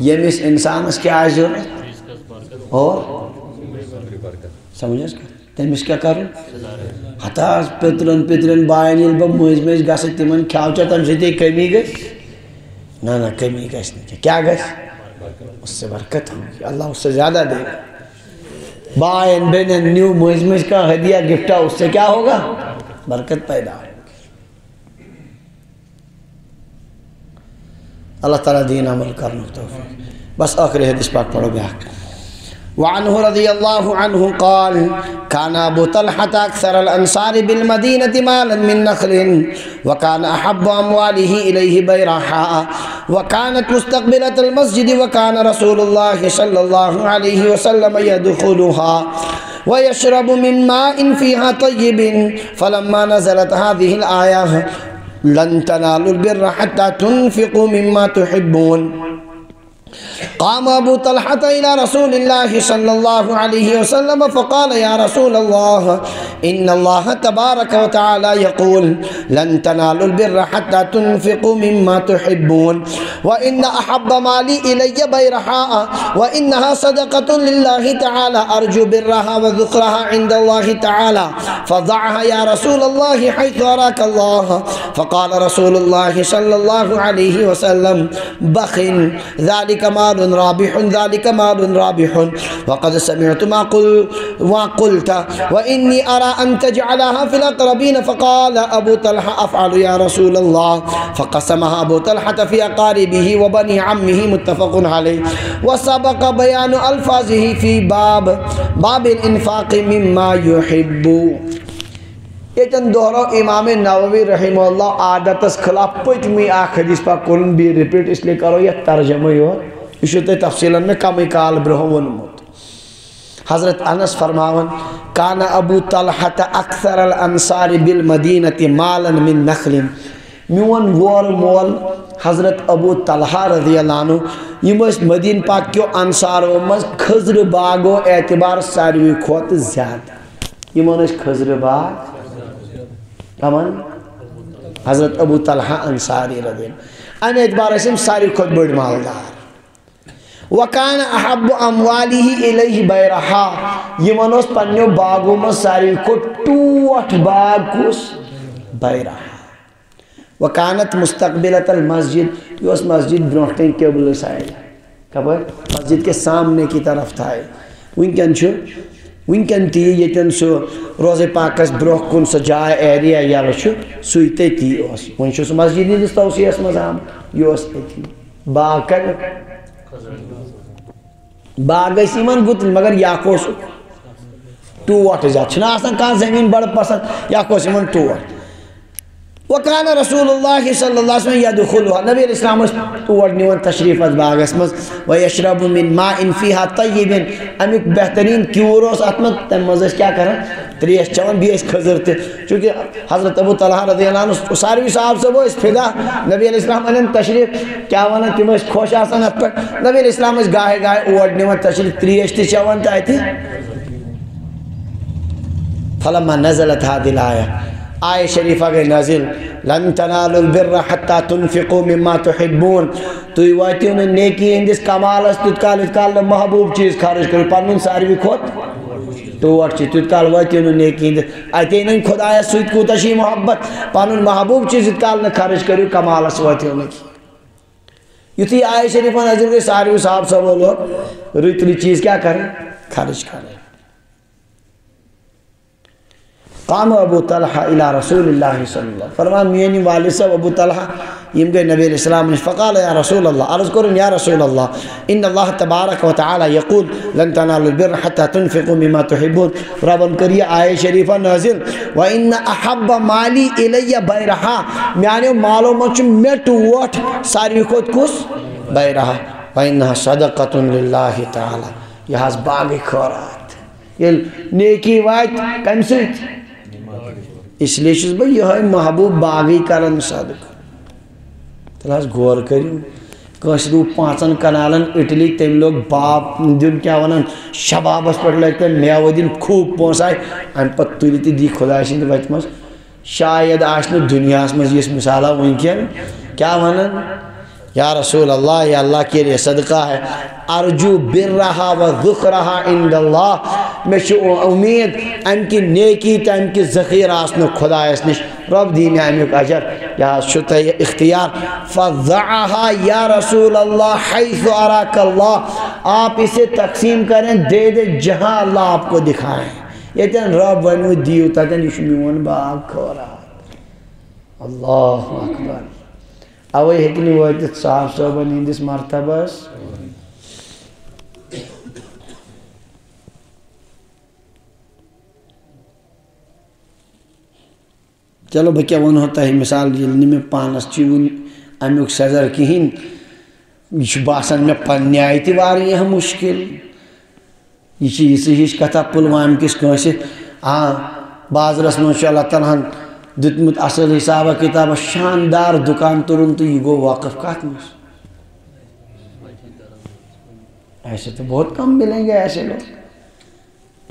ییٚمِس انسانس کیٛاہ آسہِ ضروٗرت اور سمجھ حظ تٔمِس کیٛاہ کرُن ہتاش پِترن باین ییٚلہِ بہٕ مٔنٛزۍ گژھٕ تِمن کھیٛاوچا تمہِ سۭتی کمی گژھِ نہ کمی گژھِ نہٕ کیٛاہ گژھِ اس سے برکت ہوگی اللہ اس سے زیادہ دے گا بائن بہنن نیو مٔنٛزۍ کا ہدیہ گفٹا اس سے کیا ہوگا برکت پیدا ہوگی اللہ تعالیٰ دین عمل کرنے توفیق بس آخری حدیث پاک پڑھو بیاک وعنه رضي الله عنه قال كان أبو طلحة أكثر الأنصار بالمدينة مالا من نخل وكان أحب أمواله إليه بيرحاء وكانت مستقبلة المسجد وكان رسول الله صلى الله عليه وسلم يدخلها ويشرب من ماء فيها طيب فلما نزلت هذه الآية لن تنالوا البر حتى تنفقوا مما تحبون قام أبو طلحة إلى رسول الله صلى الله عليه وسلم فقال يا رسول الله إن الله تبارك وتعالى يقول لن تنالوا البر حتى تنفقوا مما تحبون وإن أحب مالي إلي بيرحاء وإنها صدقة لله تعالى أرجو برها وذكرها عند الله تعالى فضعها يا رسول الله حيث أراك الله فقال رسول الله صلى الله عليه وسلم بخ ذلك مال رابح ذلك مال رابح وقد سمعت ما قلت وإني أرى أن تجعلها في الأقربين فقال أبو طلحة أفعل يا رسول الله فقسمها أبو طلحة في أقاربه وبني عمه متفق عليه وسبق بيان ألفاظه في باب الإنفاق مما يحب ایتن دہرو امام نووی رحمہ اللہ عادت اس خلاف پتمی آخ حدیث پاک کرن بھی ریپیٹ اس لئے کرو یہ ترجمہ ہی ہو اسے تفصیلاً میں کمی کال برہون موت حضرت انس فرماون کان ابو طلحة اکثر الانصار بالمدینة مالا من نخل میون وول مول حضرت ابو طلحہ رضی اللہ عنہ یہ مجھ مدین پاک کیوں انصاروں مجھ خضر باغو اعتبار ساروی کھوت زیادہ یہ مجھ خضر باغ کمان حضرت ابو طلحہ انصاری رضی اللہ ان اعتبار اسم ساری خود بڑھ مالدار وَكَانَ أَحَبُّ أَمْوَالِهِ إِلَيْهِ بَيْرَحَا یہ منوس پنیو باغوں میں ساری کو ٹوٹ باغ کس بَيْرَحَا وَكَانَتْ مُسْتَقْبِلَةَ الْمَسْجِد یہ اس مسجد برونٹیں قبل سائل کبھر مسجد کے سامنے کی طرف تھا ونکن تی یتن سو روز پاکس بروہ کن سو جائے ایریا یالو چھو سویتے تی اس ونشو سو مسجد نہیں دستا اسی اس مزام یہ اس تی باکر باغ ایمان گتل مگر یاکو سو ٹوٹ جا چھنا آسان کہاں زمین بڑھ پسند یاکو ایمان ٹوٹ وکان رسول اللہ صلی اللہ علیہ وسلم یدخلوها نبی علیہ السلام اس ٹوٹ نیون تشریف از باغ اسمز ویشرب من ماء فیہا طیب امیک بہترین کیوروس اتمت تم مزش کیا کریں تریش چون بھی اس خضر تھے چونکہ حضرت ابو طلحہ رضی اللہ عنہ ساروی صاحب سے وہ اس فدا نبی علیہ السلام علیہ تشریف کیا وانا تم اس خوش آسان ات پر نبی علیہ السلام اس گاہے گاہے اوڑ نیون تشریف تریش تی چون تا تھی فلما نزلت هذه الآية آئے شریفہ گئے نازل لن تنالوا البر حتى تنفقوا مما تحبون تو یہ واتی انہیں نیکی اندس کمال اس تتکال محبوب چیز خارج کرو پانون ساروی کھوت تو وقت تتکال واتی انہیں نیکی اندس آئیتے انہیں خدایہ سویت کوتشی محبت پانون محبوب چیز تتکال نے خارج کرو کمال اس واتی انہیں کی یہ تھی آئے شریفہ نازل گئے ساروی صاحب سب لوگ ریتلی چیز کیا کریں خارج کریں قام ابو طلحہ الى رسول اللہ صلی اللہ علیہ وسلم فرمان میانی والد صاحب ابو طلحہ یم گئے نبی علیہ السلام نے فقال یا رسول اللہ عرض کرن یا رسول اللہ ان اللہ تبارک و تعالی یقول لن تنالوا البر حتى تنفقوا مما تحبون ربن کریے آئے شریفہ نازل وان احب مالی الی بیرحا میانی مالو مچ میٹ وٹ ساری خود کس بیرحا وانها صدقۃ للہ تعالی یہ ہس باغ خیرات یہ نیکی وات کم سۭتۍ اس لیے چھس بھائی یہ محبوب باغی کرن صدقہ تلاش غور کریو کشرو 5 کنالن اٹلی تم لوگ باپ دن کیا ونان شبابس پر لگتے میو دن خوب پونسائے ام پت تلیتی دی خدا سند وت مز شاید آشن دنیا مز یہ مثالہ ونکین کیا ونان یا رسول اللہ یا اللہ کے لیے صدقہ ہے ارجو برہا و ذکرہا عند اللہ میں امید ام کی نیکی تا ام کی ذخیر آسنو خدا اس نش رب دین امیک اجر یا شتہ اختیار فضعہا یا رسول اللہ حیث اراک اللہ آپ اسے تقسیم کریں دے دے جہاں اللہ آپ کو دکھائیں یہ تین رب ونو دیو تا تین یشمیون باغ کھورا اللہ اکبر اوے ہیکنی واتت صاحب صوبن ہندس مرتبس چلو بہ کیا ونو تہ مثال یل میں پانس ون امیک سزر کہین یہ باسان مے پنہ آئی تہ واریاہ مشکل یہ ہش کتھا پلوام کس کنس ہاں بازرس مجھ اللہ تعالیٰ ہن دتمت اصل حسابہ کتابہ شاندار دکان ترن تو یہ گو واقف کت مز ایسے تو بہت کم ملیں گے ایسے لوگ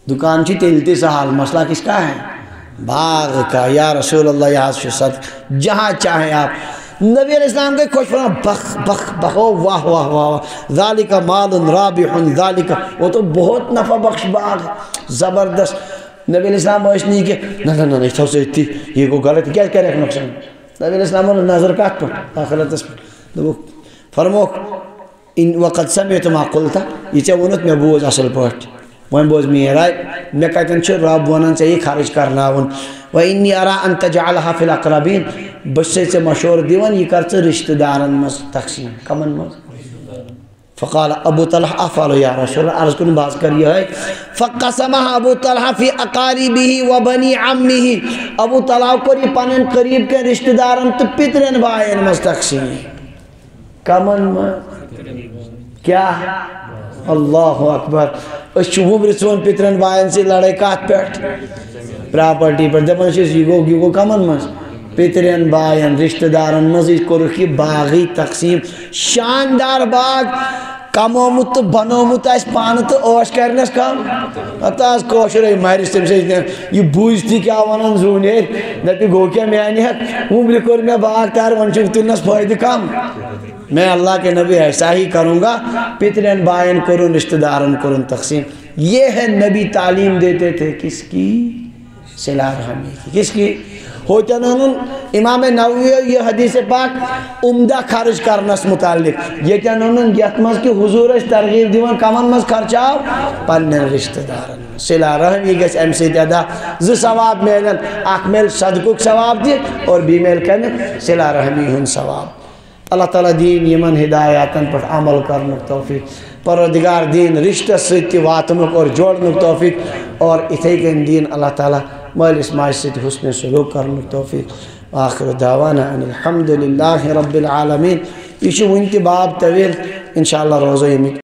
دکان چی تیلتی سہال مسئلہ کس کا ہے باغ کا یا رسول اللہ یا صد جہاں چاہیں آپ نبی علیہ السلام کے خوش فرما بخ بخ بخ واہ واہ واہ ذالک مال رابح ذالک وہ تو بہت نفع بخش باغ زبردست نبی علیہ السلام اس نہیں کہ نہ اس طرح سے تھی یہ کو غلط کیا کرے ایک نقصان نبی علیہ السلام نے نظر کات پر آخرت اس پر فرمو ان وقت سمعت ما قلت یہ چا ونت میں بوز اصل پٹ وہاں بوز میرا میں کہتے ہیں رب ونن چاہیے خارج کرنا ون وَإِنِّي أَرَىٰ أَن تَجْعَلَهَا فِي الْأَقْرَبِينَ بس سے مشور دیون یہ کرتے رشتہ دارن مز تقسیم کمن مز فقال ابو طلحہ افعلوا یا رسول اللہ عرض کنی باز کر یہ ہے فقسمها ابو طلحہ فی اقاربه وبنی عمه ابو طلحہ کو یہ پنن قریب کے رشتہ دارن تو پترن بھائین مز تقسیم کمن مز کیا اللہ اکبر اس چوب رسون پترن بھائین سے لڑے کات پیٹ پراپرٹی پر دپان یہ گو کمن مز پترین بائین رشتہ دارن مزید کرک یہ باغی تقسیم شاندار باغ کمومت تو بنومت اس پانت اوش کرنس کم اتاز کوشر مہرس تم سے یہ بوجھتی کیا ونن زونیر دپی گو کیا میانی حق عمر کر میں باغ تار ونچک تلنس فائدہ کم میں اللہ کے نبی ایسا ہی کروں گا پترین بائین کرن رشتہ دارن کرن تقسیم یہ ہے نبی تعلیم دیتے تھے کس کی صلہ رحمی کی کس کی ہوتا انہوں امام نووی یہ حدیث پاک عمدہ خرچ کرنس متعلق یہ انہوں یتمز کی حضور اس ترغیب دیوان کمن مز خرچاو پنن رشتہ دارن صلہ رحمی گیس ام سے ادا ز ثواب میلن اک میل صدقک ثواب دی اور بی میل کن صلہ رحمی ہن ثواب اللہ تعالیٰ دین یمن ہدایاتن پر عمل کرنک توفیق پروردگار دین رشتہ ستی واتنک اور جوڑنک توفیق اور اتھے کن دین اللہ تعالیٰ مالس ماج ستی حسن سلوک کرنک توفیق آخر دعوانا ان الحمدللہ رب العالمین یہ ونتی باب طویل انشاءاللہ روزہ یمیک